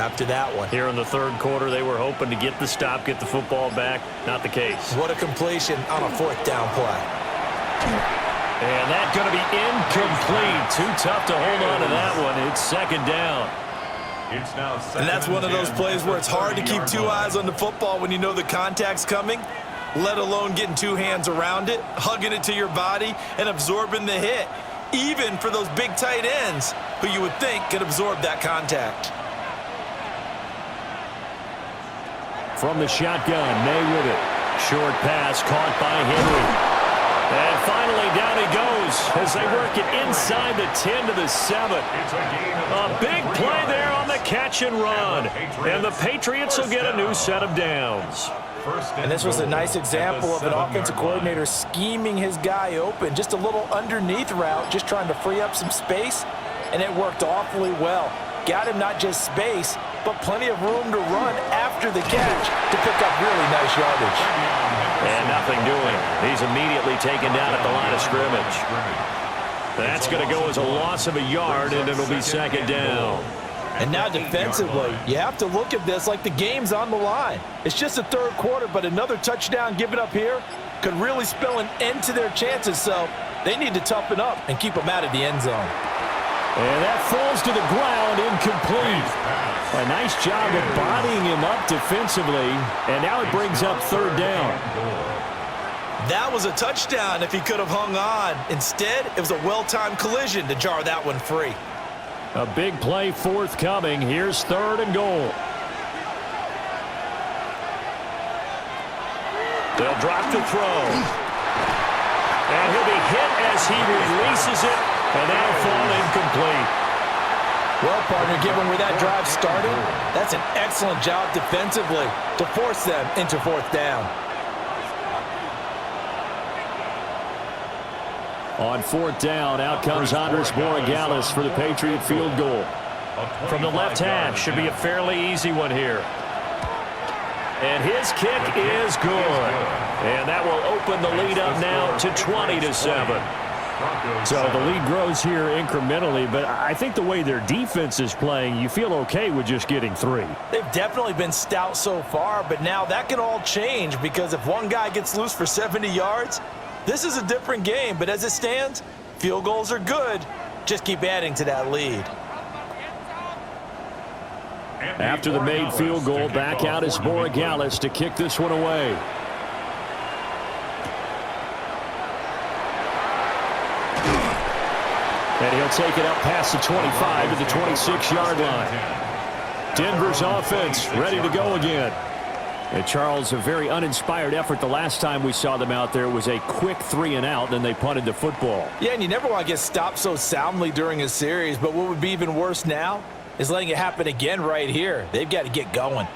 after that one. Here in the 3rd quarter, they were hoping to get the stop, get the football back. Not the case. What a completion on a 4th down play. And that's going to be incomplete. Too tough to hold on to that one. It's 2nd down. And that's one of those plays where it's hard to keep 2 eyes on the football when you know the contact's coming, let alone getting 2 hands around it, hugging it to your body, and absorbing the hit, even for those big tight ends who you would think could absorb that contact. From the shotgun, May with it. Short pass caught by Henry. And finally, down he goes as they work it inside the 10 to the 7. A big play there on the catch and run. And the Patriots will get a new set of downs. And this was a nice example of an offensive coordinator scheming his guy open. Just a little underneath route, just trying to free up some space, and it worked awfully well. Got him not just space, but plenty of room to run after the catch to pick up really nice yardage. And nothing doing. He's immediately taken down at the line of scrimmage. That's going to go as a loss of a yard, and it'll be second down. And now defensively, you have to look at this like the game's on the line. It's just the third quarter, but another touchdown given up here could really spell an end to their chances, so they need to toughen up and keep them out of the end zone. And that falls to the ground, incomplete. A nice job of bodying him up defensively, and now it brings up third down. That was a touchdown if he could have hung on. Instead, it was a well-timed collision to jar that one free. A big play forthcoming. Here's third and goal. They'll drop the throw. And he'll be hit as he releases it, and that'll fall incomplete. Well, partner, given where that drive started, that's an excellent job defensively to force them into fourth down. On fourth down, out comes Andres Borregales for the Patriot field goal. From the left hash, should be a fairly easy one here. And his kick is good. And that will open the lead up now to 20-7. So the lead grows here incrementally, but I think the way their defense is playing, you feel okay with just getting 3. They've definitely been stout so far, but now that can all change because if one guy gets loose for 70 yards, this is a different game. But as it stands, field goals are good. Just keep adding to that lead. After the made field goal, back out is Borregales to kick this one away. And he'll take it up past the 25 to the 26-yard line. Denver's offense ready to go again. And Charles, a very uninspired effort the last time we saw them out there was a quick 3-and-out, then they punted the football. Yeah, and you never want to get stopped so soundly during a series, but what would be even worse now is letting it happen again right here. They've got to get going.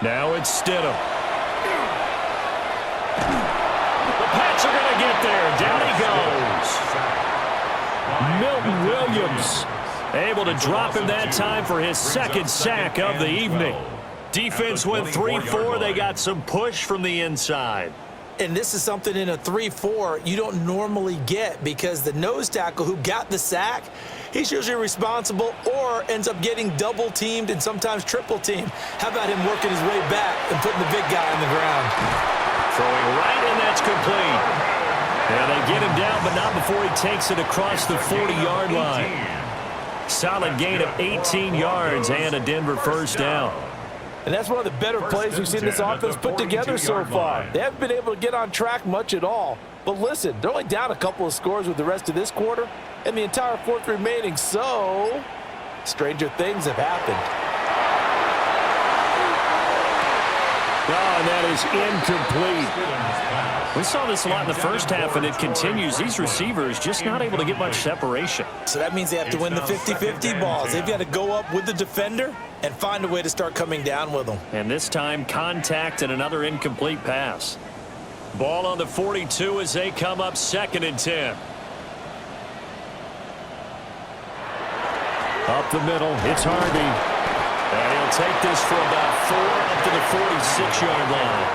Now it's Stidham. The Pats are going to get there. Down he goes. Milton Williams able to drop him that time for his second sack of the evening. Defense went 3-4. They got some push from the inside. And this is something in a 3-4 you don't normally get because the nose tackle who got the sack, he's usually responsible or ends up getting double-teamed and sometimes triple-teamed. How about him working his way back and putting the big guy on the ground? Throwing right, and that's complete. And they get him down, but not before he takes it across the 40-yard line. Solid gain of 18 yards and a Denver first down. And that's one of the better plays we've seen this offense put together so far. They haven't been able to get on track much at all. But listen, they're only down a couple of scores with the rest of this quarter and the entire fourth remaining. So, stranger things have happened. Oh, and that is incomplete. We saw this a lot in the first half, and it continues. These receivers just not able to get much separation. So that means they have to win the 50-50 balls. They've got to go up with the defender and find a way to start coming down with them. And this time, contact and another incomplete pass. Ball on the 42 as they come up 2nd and 10. Up the middle, it's Harvey. And he'll take this for about 4 up to the 46-yard line.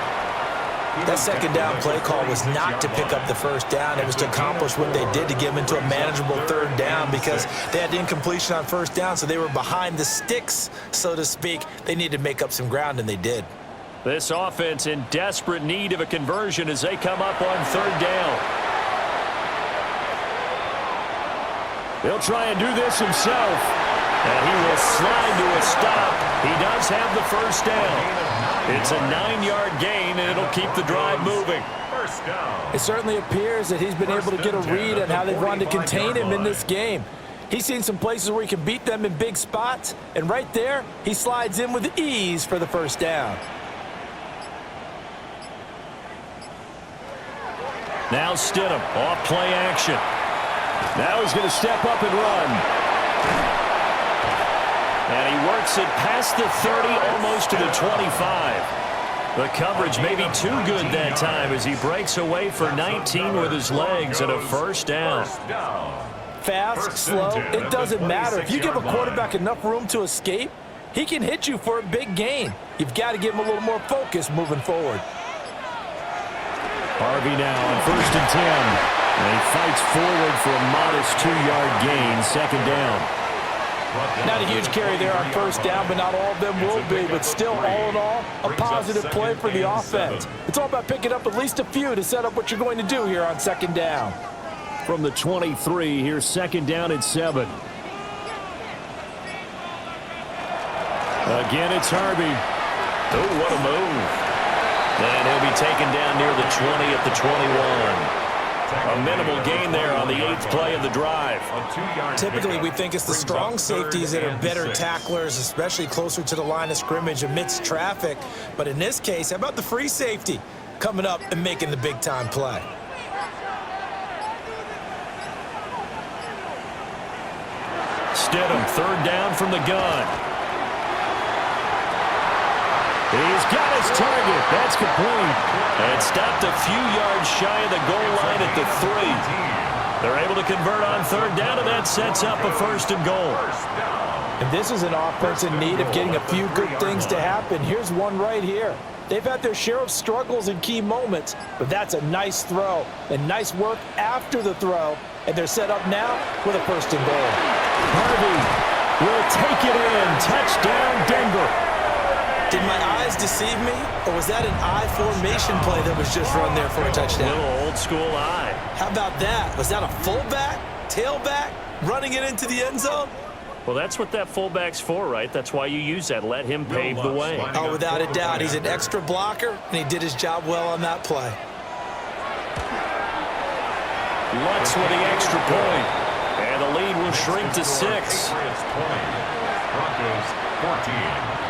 That second down play call was not to pick up the first down. It was to accomplish what they did to get them into a manageable third down because they had incompletion on first down, so they were behind the sticks, so to speak. They needed to make up some ground, and they did. This offense in desperate need of a conversion as they come up on third down. He'll try and do this himself. And he will slide to a stop. He does have the first down. It's a 9-yard gain, and it'll keep the drive moving. First down. It certainly appears that he's been able to get a read on how they've wanted to contain him in this game. He's seen some places where he can beat them in big spots, and right there, he slides in with ease for the first down. Now Stidham, off play action. Now he's going to step up and run. And he works it past the 30, almost to the 25. The coverage may be too good that time as he breaks away for 19 with his legs and a first down. Fast, slow, it doesn't matter. If you give a quarterback enough room to escape, he can hit you for a big gain. You've got to give him a little more focus moving forward. Harvey now on 1st and 10. And he fights forward for a modest 2-yard gain, second down. Not a huge carry there on first down, but not all of them will be. But still, all in all, a positive play for the offense. It's all about picking up at least a few to set up what you're going to do here on second down. From the 23, here's second down and 7. Again, it's Harvey. Oh, what a move. And he'll be taken down near the 20 at the 21. A minimal gain there on the 8th play of the drive. Typically, we think it's the strong safeties that are better tacklers, especially closer to the line of scrimmage amidst traffic. But in this case, how about the free safety coming up and making the big-time play? Stidham, third down from the gun. He's got his target. That's complete. And stopped a few yards shy of the goal line at the 3. They're able to convert on third down, and that sets up a first and goal. And this is an offense in need of getting a few good things to happen. Here's one right here. They've had their share of struggles in key moments, but that's a nice throw and nice work after the throw. And they're set up now with a first and goal. Harvey will take it in. Touchdown, Denver. Did my eyes deceive me, or was that an I formation play that was just run there for a touchdown? Little old school eye. How about that? Was that a fullback, tailback, running it into the end zone? Well, that's what that fullback's for, right? That's why you use that. Let him pave the way. Oh, without a doubt. He's an extra blocker, and he did his job well on that play. Lutz with the extra point. And the lead will shrink to 6. Broncos 14.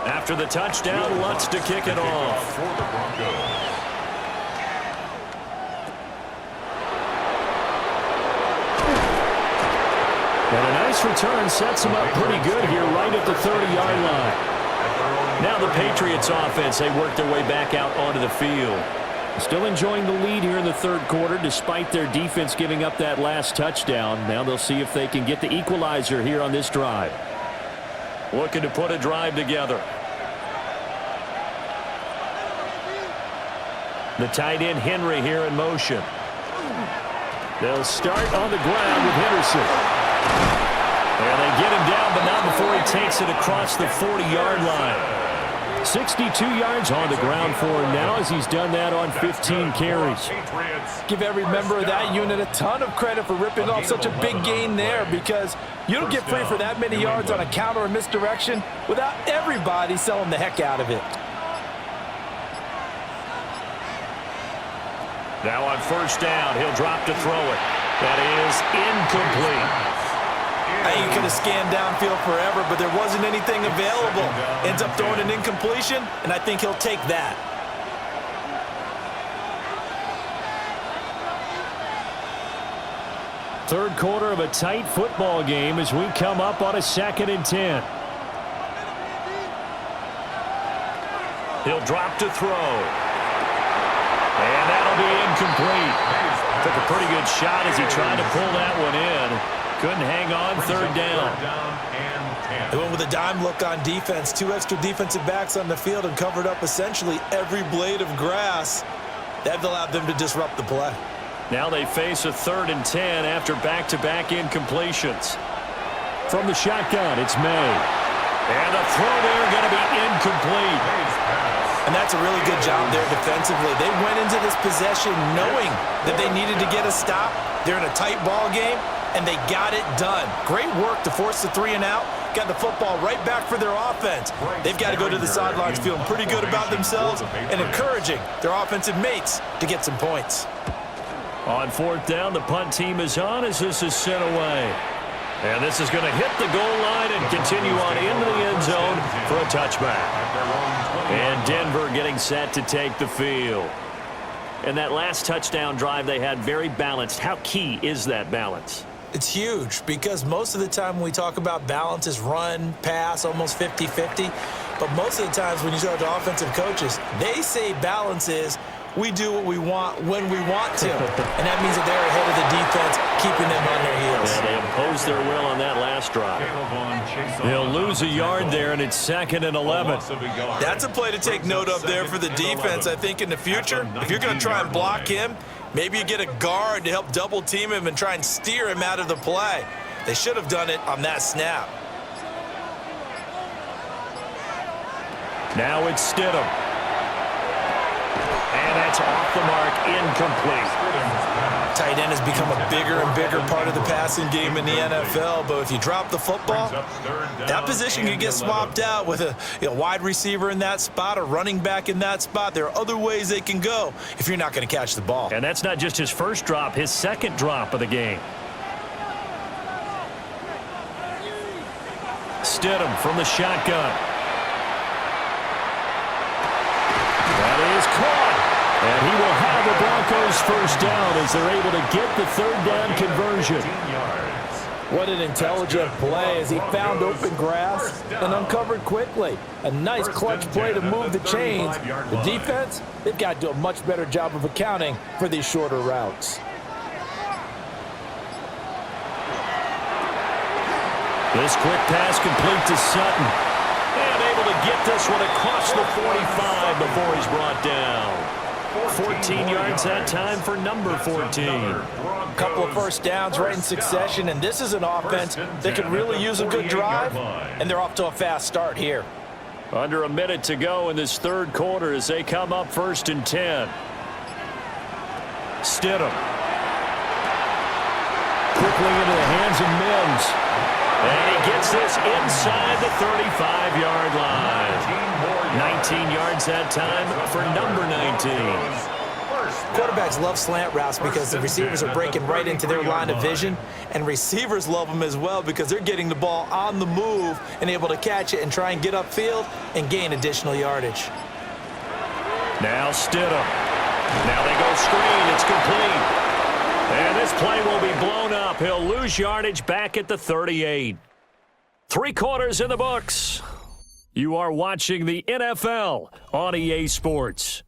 After the touchdown, Lutz to kick it off. For the Broncos. And a nice return sets him up pretty good here right at the 30-yard line. Now the Patriots offense, they work their way back out onto the field. Still enjoying the lead here in the third quarter despite their defense giving up that last touchdown. Now they'll see if they can get the equalizer here on this drive. Looking to put a drive together. The tight end Henry here in motion. They'll start on the ground with Henderson. And they get him down, but not before he takes it across the 40-yard line. 62 yards on the ground for him now as he's done that on 15 carries. Give every member of that unit a ton of credit for ripping off such a big gain there, because you don't get free for that many yards on a counter or misdirection without everybody selling the heck out of it. Now on first down, he'll drop to throw it. That is incomplete. Hey, you could have scanned downfield forever, but there wasn't anything available. Ends up throwing an incompletion, and I think he'll take that. Third quarter of a tight football game as we come up on a 2nd and 10. He'll drop to throw. And that'll be incomplete. Took a pretty good shot as he tried to pull that one in. Couldn't hang on, third down. They went with a dime look on defense. 2 extra defensive backs on the field and covered up essentially every blade of grass. That allowed them to disrupt the play. Now they face a 3rd and 10 after back-to-back incompletions. From the shotgun, it's May. And the throw there going to be incomplete. And that's a really good job there defensively. They went into this possession knowing that they needed to get a stop. They're in a tight ball game, and they got it done. Great work to force the 3 and out. Got the football right back for their offense. They've got to go to the sidelines feeling pretty good about themselves and encouraging their offensive mates to get some points. On 4th down, the punt team is on as this is sent away. And this is going to hit the goal line and continue on into the end zone for a touchback. And Denver getting set to take the field. And that last touchdown drive they had very balanced. How key is that balance? It's huge because most of the time when we talk about balance is run, pass, almost 50-50. But most of the times when you talk to offensive coaches, they say balance is we do what we want when we want to. And that means that they're ahead of the defense, keeping them on their heels. Yeah, they imposed their will on that last drive. They'll lose a yard there, and it's 2nd and 11. That's a play to take note of there for the defense. I think in the future, if you're going to try and block him, maybe you get a guard to help double-team him and try and steer him out of the play. They should have done it on that snap. Now it's Stidham. And that's off the mark, incomplete. Tight end has become a bigger and bigger part of the passing game in the NFL, but if you drop the football, that position can get swapped out with a wide receiver in that spot, a running back in that spot. There are other ways they can go if you're not going to catch the ball. And that's not just his first drop, his second drop of the game. Stidham from the shotgun. That is caught. And he will have the Broncos first down as they're able to get the 3rd down conversion. What an intelligent play as he found open grass and uncovered quickly. A nice clutch play to move the chains. The defense, they've got to do a much better job of accounting for these shorter routes. This quick pass complete to Sutton. And able to get this one across the 45 before he's brought down. 14 yards that time for number 14. A couple of first downs right in succession, and this is an offense that could really use a good drive, and they're off to a fast start here. Under a minute to go in this 3rd quarter as they come up 1st and 10. Stidham. Quickly into the hands of Mims. And he gets this inside the 35-yard line. 19 yards that time for number 19. Quarterbacks love slant routes because the receivers are breaking right into their line of vision, and receivers love them as well because they're getting the ball on the move and able to catch it and try and get upfield and gain additional yardage. Now Stidham. Now they go screen. It's complete. And this play will be blown up. He'll lose yardage back at the 38. 3 quarters in the books. You are watching the NFL on EA Sports.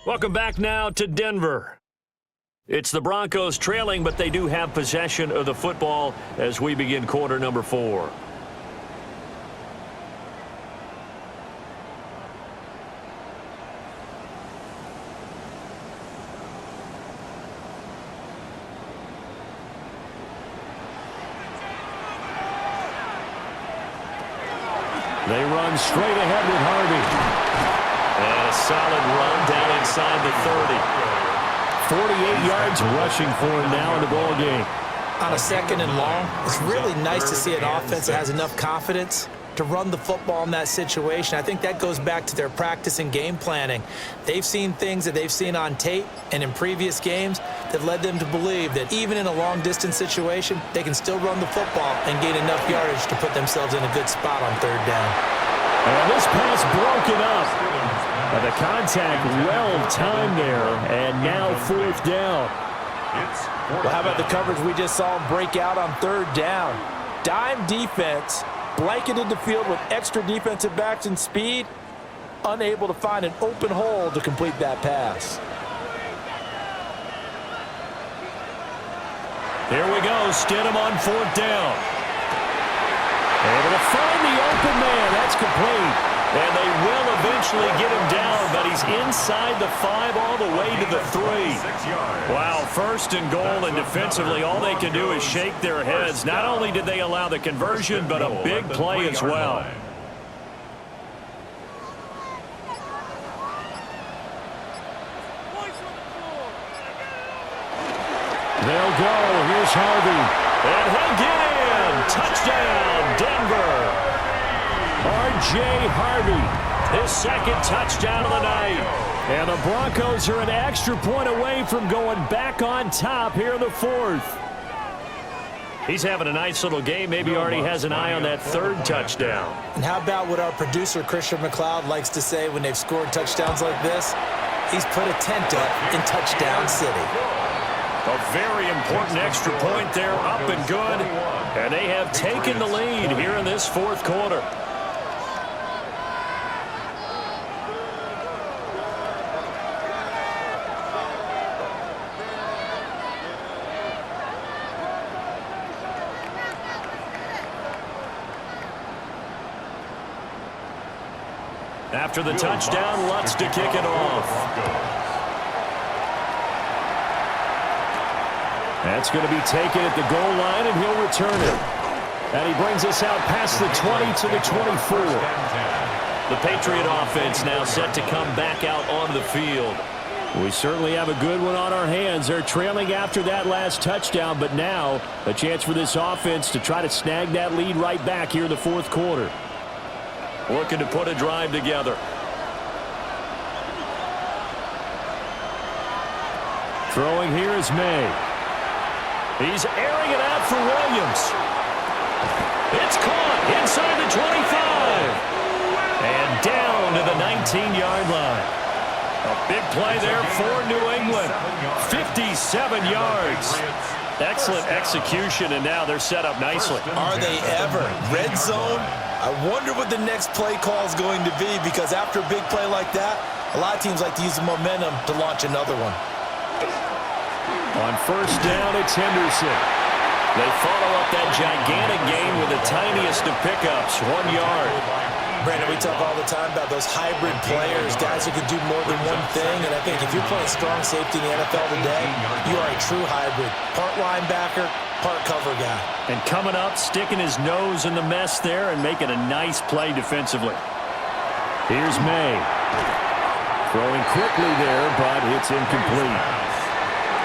Welcome back now to Denver. It's the Broncos trailing, but they do have possession of the football as we begin quarter number 4. They run straight ahead with Harvey. And a solid run down inside the 30. 48 yards rushing for him now in the ball game. On a 2nd and long, it's really nice to see an offense that has enough confidence to run the football in that situation. I think that goes back to their practice and game planning. They've seen things that they've seen on tape and in previous games that led them to believe that even in a long-distance situation, they can still run the football and gain enough yardage to put themselves in a good spot on 3rd down. And this pass broken up. And the contact well-timed there, and now 4th down. Well, how about the coverage we just saw him break out on 3rd down? Dime defense, blanketed the field with extra defensive backs and speed, unable to find an open hole to complete that pass. Here we go, Stidham on 4th down. Able to find the open man, that's complete. And they will eventually get him down, but He's inside the 5 all the way to the 3. Wow, first and goal, and defensively all they can do is shake their heads. Not only did they allow the conversion, but a big play as well. They'll go. Here's Harvey. And he'll get in. Touchdown, Denver. R.J. Harvey, his second touchdown of the night. And the Broncos are an extra point away from going back on top here in the 4th. He's having a nice little game. Maybe already has an eye on that 3rd touchdown. And how about what our producer, Christian McLeod, likes to say when they've scored touchdowns like this? He's put a tent up in Touchdown City. A very important extra point there, up and good. And they have taken the lead here in this 4th quarter. After the touchdown, Lutz to kick it off. That's going to be taken at the goal line, and he'll return it. And he brings us out past the 20 to the 24. The Patriot offense now set to come back out onto the field. We certainly have a good one on our hands. They're trailing after that last touchdown, but now a chance for this offense to try to snag that lead right back here in the 4th quarter. Looking to put a drive together. Throwing here is May. He's airing it out for Williams. It's caught inside the 25. And down to the 19-yard line. A big play there for New England. 57 yards. Excellent execution, and now they're set up nicely. Are they ever? Red zone? I wonder what the next play call is going to be, because after a big play like that, a lot of teams like to use the momentum to launch another one. On 1st down, it's Henderson. They follow up that gigantic gain with the tiniest of pickups, 1 yard. Brandon, we talk all the time about those hybrid players, guys who can do more than one thing, and I think if you're playing strong safety in the NFL today, you are a true hybrid. Part linebacker, part cover guy. And coming up, sticking his nose in the mess there and making a nice play defensively. Here's May. Throwing quickly there, but it's incomplete.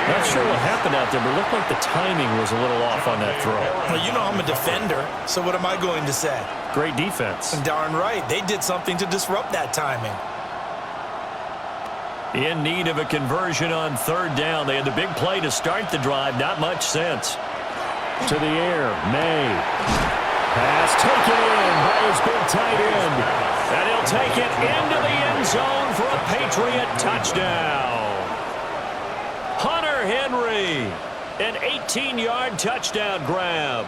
Not sure what happened out there, but it looked like the timing was a little off on that throw. Well, you know I'm a defender, so what am I going to say? Great defense. Darn right. They did something to disrupt that timing. In need of a conversion on 3rd down. They had the big play to start the drive. Not much sense. To the air, May. Pass taken in by his big tight end. And he'll take it into the end zone for a Patriot touchdown. Hunter Henry, an 18-yard touchdown grab.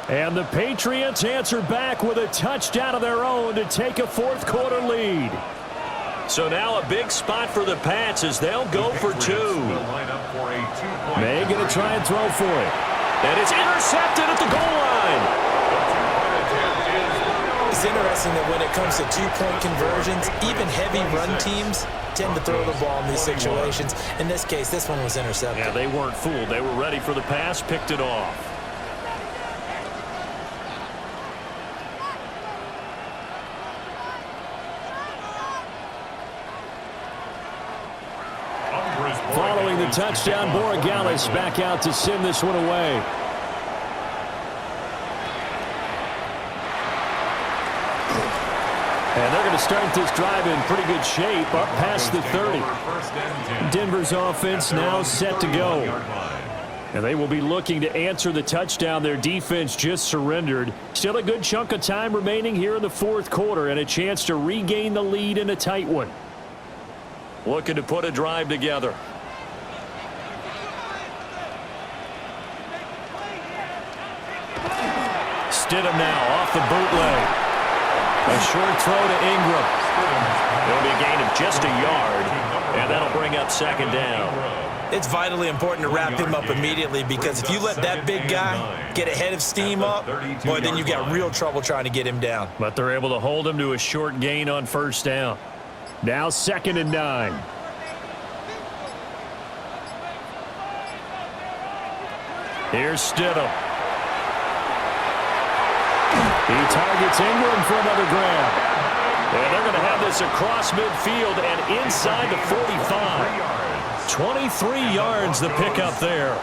And the Patriots answer back with a touchdown of their own to take a 4th quarter lead. So now a big spot for the Pats as they'll go for 2. May going to try and throw for it. And it's intercepted at the goal line. It's interesting that when it comes to 2-point conversions, even heavy run teams tend to throw the ball in these situations. In this case, this one was intercepted. Yeah, they weren't fooled. They were ready for the pass, picked it off. Following the touchdown, Borregales back out to send this one away. And they're going to start this drive in pretty good shape, up past the 30. Denver's offense now set to go. And they will be looking to answer the touchdown their defense just surrendered. Still a good chunk of time remaining here in the 4th quarter and a chance to regain the lead in a tight one. Looking to put a drive together. Stidham now off the bootleg. A short throw to Ingram. It'll be a gain of just a yard, and that'll bring up 2nd down. It's vitally important to wrap him up immediately, because if you let that big guy get ahead of steam up, boy, then you got real trouble trying to get him down. But they're able to hold him to a short gain on 1st down. Now 2nd and 9. Here's Stidham. He targets Ingram for another grab. And they're going to have this across midfield and inside the 45. 23 yards the pickup there.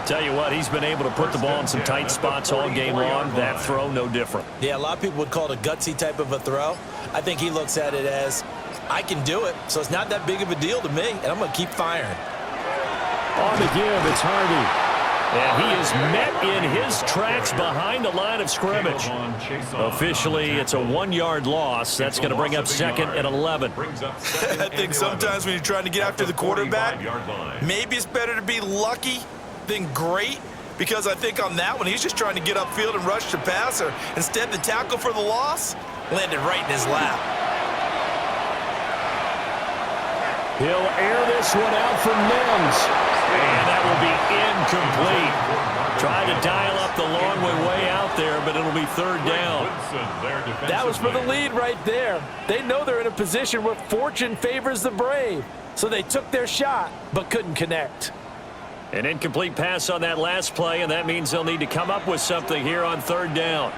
Tell you what, he's been able to put the ball in some tight spots all game long. That throw, no different. Yeah, a lot of people would call it a gutsy type of a throw. I think he looks at it as, I can do it, so it's not that big of a deal to me, and I'm going to keep firing. On the give, it's Hardy. And he is met in his tracks behind the line of scrimmage. Officially, it's a 1-yard loss. That's going to bring up 2nd and 11. I think sometimes when you're trying to get after the quarterback, maybe it's better to be lucky than great, because I think on that one, he's just trying to get upfield and rush the passer. Instead, the tackle for the loss landed right in his lap. He'll air this one out for Mims. And that will be incomplete. Trying to dial up the long way out there, but it'll be 3rd down. That was for the lead right there. They know they're in a position where fortune favors the brave. So they took their shot, but couldn't connect. An incomplete pass on that last play, and that means they'll need to come up with something here on 3rd down.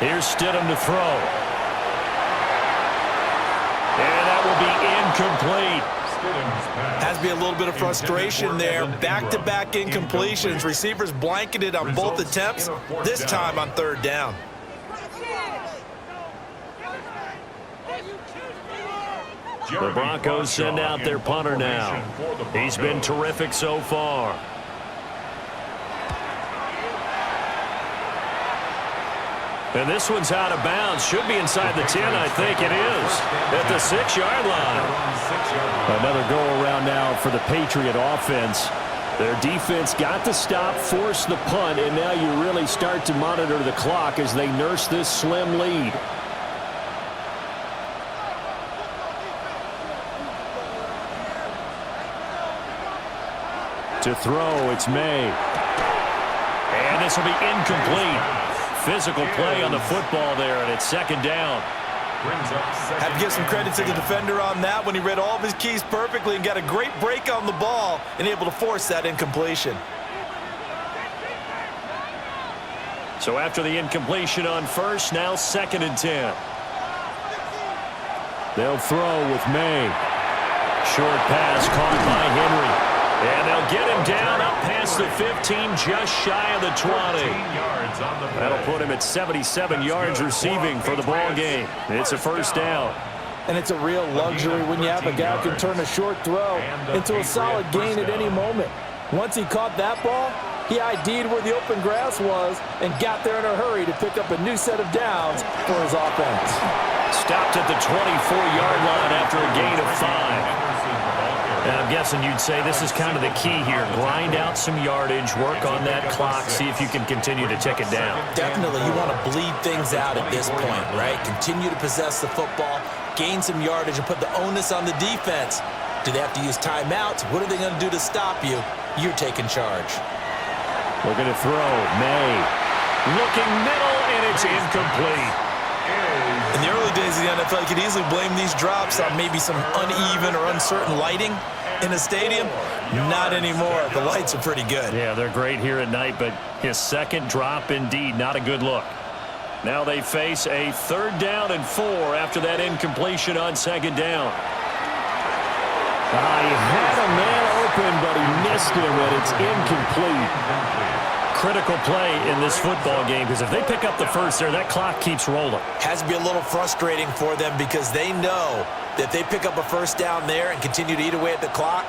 Here's Stidham to throw. And that will be incomplete. Has to be a little bit of frustration there. Back-to-back incompletions. Receivers blanketed on both attempts, this time on 3rd down. The Broncos send out their punter now. He's been terrific so far. And this one's out of bounds. Should be inside the 10, I think it is. At the 6-yard line. Another go-around now for the Patriot offense. Their defense got the stop, forced the punt, and now you really start to monitor the clock as they nurse this slim lead. To throw, it's May. And this will be incomplete. Physical play on the football there, and it's 2nd down. Have to give some credit to the defender on that when he read all of his keys perfectly and got a great break on the ball and able to force that incompletion. So after the incompletion on 1st, now 2nd and 10. They'll throw with May. Short pass caught by Henry. And they'll get him down up past the 15, just shy of the 20. That'll put him at 77 yards receiving for the ball game. It's a 1st down. And it's a real luxury when you have a guy who can turn a short throw into a solid gain at any moment. Once he caught that ball, he ID'd where the open grass was and got there in a hurry to pick up a new set of downs for his offense. Stopped at the 24-yard line after a gain of 5. And I'm guessing you'd say this is kind of the key here. Grind out some yardage, work on that clock, see if you can continue to tick it down. Definitely, you want to bleed things out at this point, right? Continue to possess the football, gain some yardage, and put the onus on the defense. Do they have to use timeouts? What are they going to do to stop you? You're taking charge. Looking to throw. May. Looking middle, and it's incomplete. In the early days of the NFL, you could easily blame these drops on maybe some uneven or uncertain lighting in a stadium. Not anymore. The lights are pretty good. Yeah, they're great here at night, but his 2nd drop, indeed, not a good look. Now they face a 3rd down and 4 after that incompletion on 2nd down. He had a man open, but he missed him, and it's incomplete. Critical play in this football game, because if they pick up the 1st there, that clock keeps rolling. Has to be a little frustrating for them because they know that if they pick up a 1st down there and continue to eat away at the clock,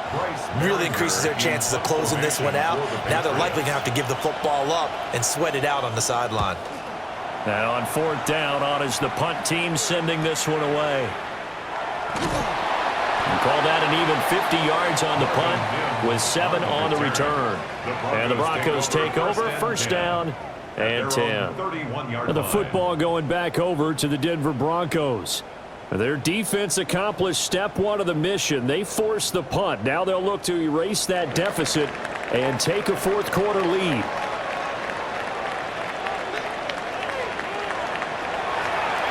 really increases their chances of closing this one out. Now they're likely going to have to give the football up and sweat it out on the sideline. Now on 4th down, on is the punt team sending this one away. And call that an even 50 yards on the punt with 7 on the return. And the Broncos take over, 1st down and 10. And the football going back over to the Denver Broncos. Their defense accomplished step 1 of the mission. They forced the punt. Now they'll look to erase that deficit and take a 4th quarter lead.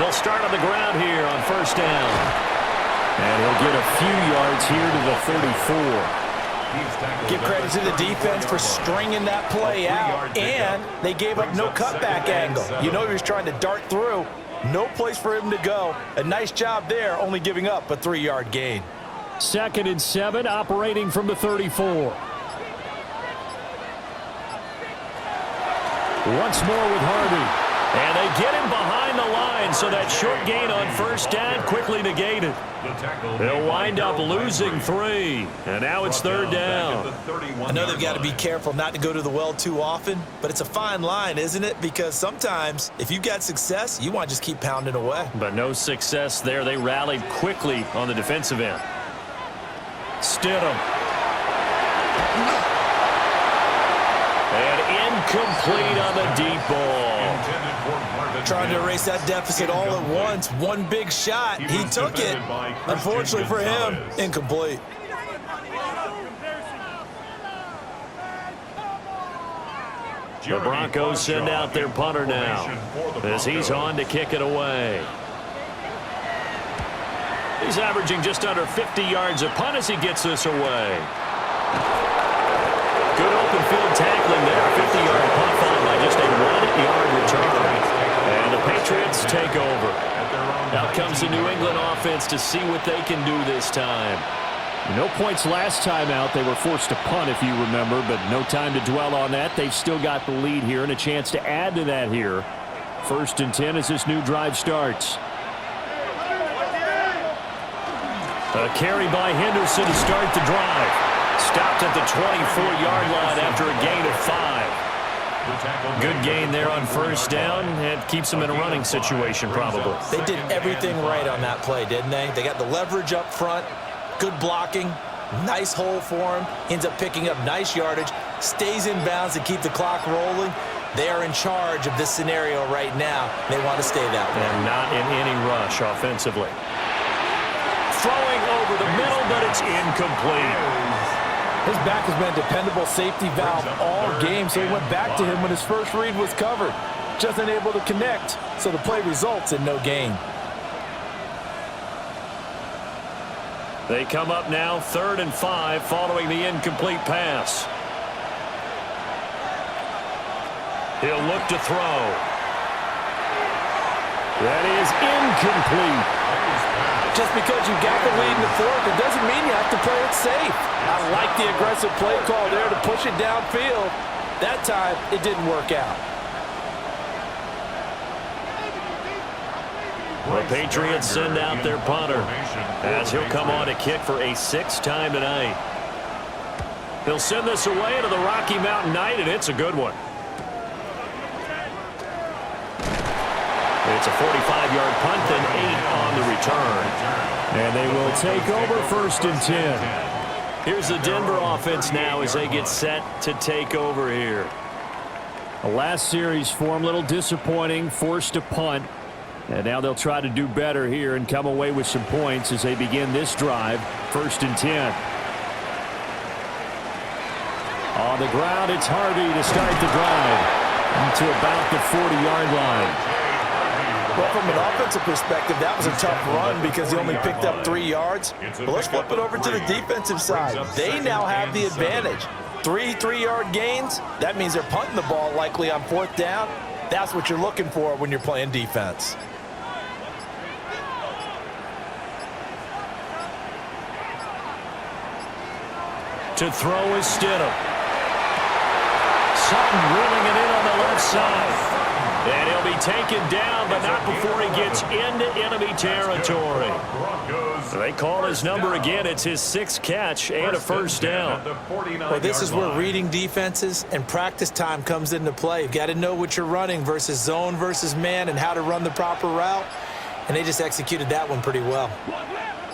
They'll start on the ground here on first down. And he'll get a few yards here to the 34. Give credit to the defense for stringing that play out, and they gave up no cutback angle. You know he was trying to dart through. No place for him to go. A nice job there, only giving up a 3-yard gain. 2nd and 7, operating from the 34. Once more with Harvey. And they get him behind the line, so that short gain on first down quickly negated. They'll wind up losing 3, and now it's 3rd down. I know they've got to be careful not to go to the well too often, but it's a fine line, isn't it? Because sometimes, if you've got success, you want to just keep pounding away. But no success there. They rallied quickly on the defensive end. Stidham. And incomplete on the deep ball. Trying to erase that deficit all at once. One big shot. He took it. Unfortunately for him, incomplete. The Broncos send out their punter now as he's on to kick it away. He's averaging just under 50 yards a punt as he gets this away. Good open field tackling there. 50-yard punt followed by just a 1-yard return. And the Patriots take over. Out comes the New England offense to see what they can do this time. No points last time out. They were forced to punt, if you remember, but no time to dwell on that. They've still got the lead here and a chance to add to that here. 1st and 10 as this new drive starts. A carry by Henderson to start the drive. Stopped at the 24-yard line after a gain of 5. Good gain there on first down, and keeps them in a running situation probably. They did everything right on that play, didn't they? They got the leverage up front, good blocking, nice hole for him, ends up picking up nice yardage, stays in bounds to keep the clock rolling. They are in charge of this scenario right now. They want to stay that way. And not in any rush offensively. Throwing over the middle, but it's incomplete. His back has been a dependable safety valve all game, so he went back to him when his first read was covered. Just unable to connect, so the play results in no gain. They come up now 3rd and 5 following the incomplete pass. He'll look to throw. That is incomplete. Just because you got the lead in the 4th, it doesn't mean you have to play it safe. I like the aggressive play call there to push it downfield. That time, it didn't work out. The Patriots send out their punter as he'll come on to kick for a 6th time tonight. He'll send this away to the Rocky Mountain Knight, and it's a good one. It's a 45-yard punt and 8 on the return. And they will take over 1st and 10. Here's the Denver offense now as they get set to take over here. The last series for them, a little disappointing, forced to punt. And now they'll try to do better here and come away with some points as they begin this drive, 1st and 10. On the ground, it's Harvey to start the drive to about the 40-yard line. Well, from an offensive perspective, that was a tough run because he only picked up 3 yards. But let's flip it over to the defensive side. They now have the advantage. 3 3-yard gains, that means they're punting the ball likely on 4th down. That's what you're looking for when you're playing defense. To throw is Stidham. Sutton reeling it in on the left side. And he'll be taken down, but not before he gets into enemy territory. They call his number again. It's his 6th catch and a 1st down. Well, this is where reading defenses and practice time comes into play. You've got to know what you're running versus zone versus man and how to run the proper route. And they just executed that one pretty well.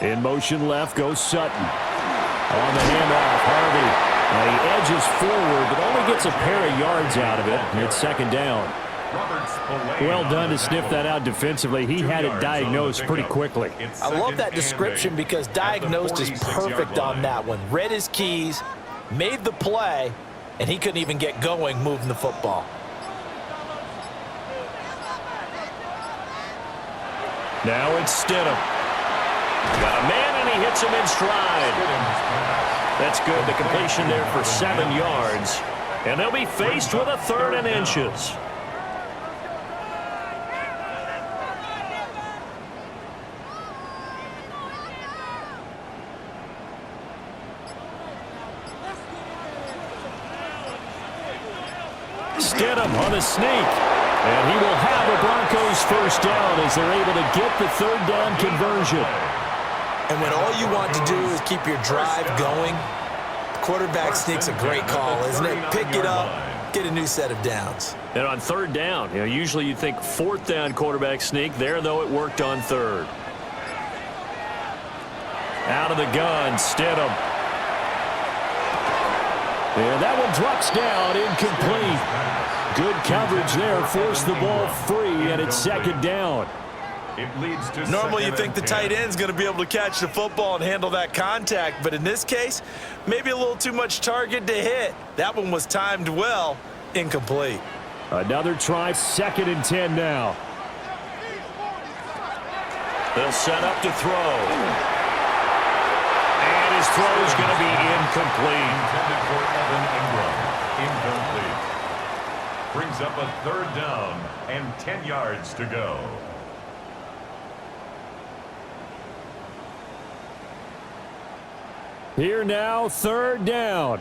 In motion left goes Sutton. On the handoff, Harvey. And he edges forward, but only gets a pair of yards out of it. And it's 2nd down. Well done to sniff that out defensively. He had it diagnosed pretty quickly. I love that description because diagnosed is perfect on that one. Read his keys, made the play, and he couldn't even get going moving the football. Now it's Stidham. Got a man, and he hits him in stride. That's good. The completion there for 7 yards. And they'll be faced with a 3rd and inches. Stidham on the sneak. And he will have a Broncos first down as they're able to get the 3rd down conversion. And when all you want to do is keep your drive going, the quarterback sneak's a great call, isn't it? Pick it up, get a new set of downs. And on 3rd down, usually you think 4th down quarterback sneak. There, though, it worked on 3rd. Out of the gun, Stidham. And that one drops down, incomplete. Good coverage there, forced the ball free, and it's 2nd down. It leads to Normally you think the tight end's going to be able to catch the football and handle that contact, but in this case, maybe a little too much target to hit. That one was timed well, incomplete. Another try, 2nd and 10 now. They'll set up to throw. And his throw is going to be incomplete. Intended for Evan Ingram. Incomplete. Brings up a 3rd down and 10 yards to go. Here now, 3rd down.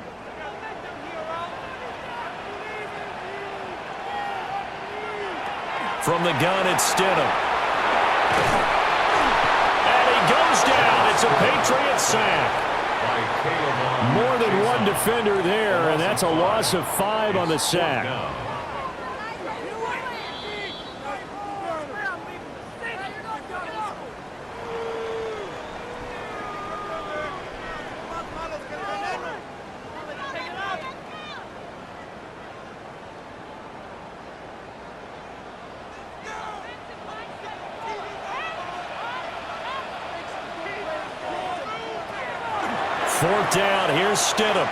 From the gun, it's Stidham. And he goes down. It's a Patriots sack. More than one defender there, and that's a loss of 5 on the sack. Fourth down, here's Stidham.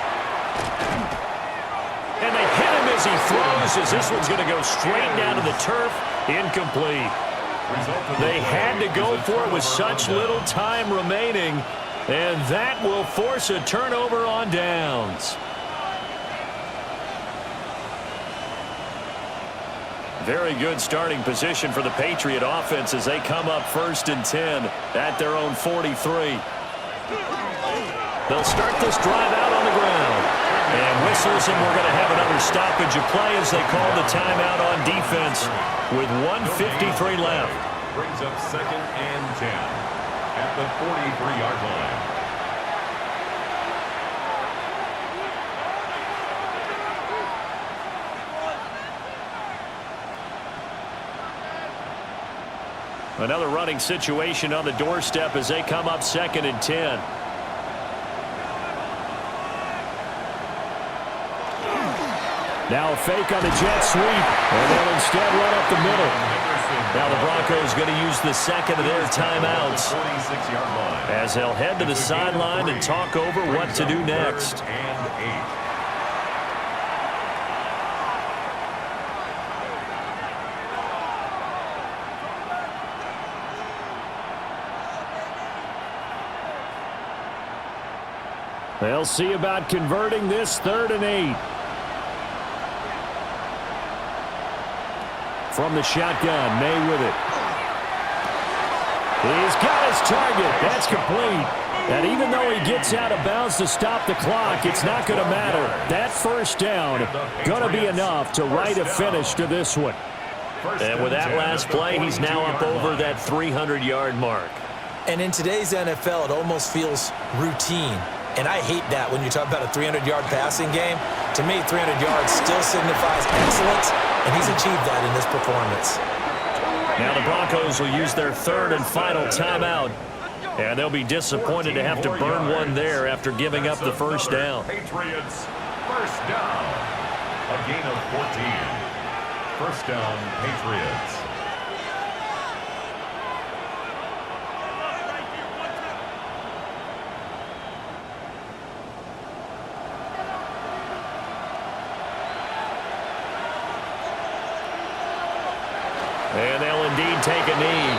And they hit him as he throws, as this one's going to go straight down to the turf. Incomplete. They had to go for it with such little time remaining, and that will force a turnover on downs. Very good starting position for the Patriot offense as they come up 1st and 10 at their own 43. They'll start this drive out on the ground. And whistles, and we're going to have another stoppage of play as they call the timeout on defense with 1:53 left. Brings up 2nd and 10 at the 43-yard line. Another running situation on the doorstep as they come up 2nd and 10. Now a fake on the jet sweep, and they'll instead run up the middle. Now the Broncos going to use the 2nd of their timeouts as they'll head to the sideline and talk over what to do next. They'll see about converting this 3rd and 8. From the shotgun, May with it. He's got his target. That's complete. And even though he gets out of bounds to stop the clock, it's not going to matter. That 1st down going to be enough to write a finish to this one. And with that last play, he's now up over that 300-yard mark. And in today's NFL, it almost feels routine. And I hate that when you talk about a 300-yard passing game. To me, 300 yards still signifies excellence, and he's achieved that in this performance. Now the Broncos will use their 3rd and final timeout, and they'll be disappointed to have to burn one there after giving up the 1st down. Patriots, 1st down. A gain of 14. 1st down, Patriots. And they'll indeed take a knee.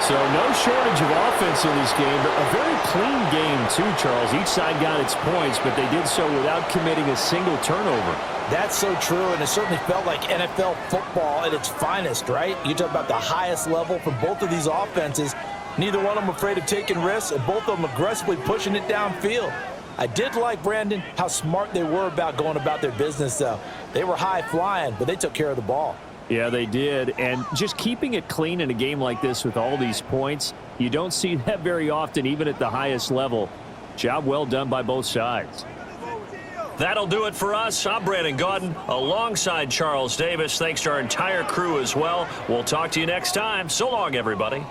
So no shortage of offense in this game, but a very clean game too, Charles. Each side got its points, but they did so without committing a single turnover. That's so true, and it certainly felt like NFL football at its finest, right? You talk about the highest level from both of these offenses. Neither one of them afraid of taking risks, and both of them aggressively pushing it downfield. I did like, Brandon, how smart they were about going about their business, though. They were high-flying, but they took care of the ball. Yeah, they did, and just keeping it clean in a game like this with all these points, you don't see that very often, even at the highest level. Job well done by both sides. That'll do it for us. I'm Brandon Gaudin alongside Charles Davis. Thanks to our entire crew as well. We'll talk to you next time. So long, everybody.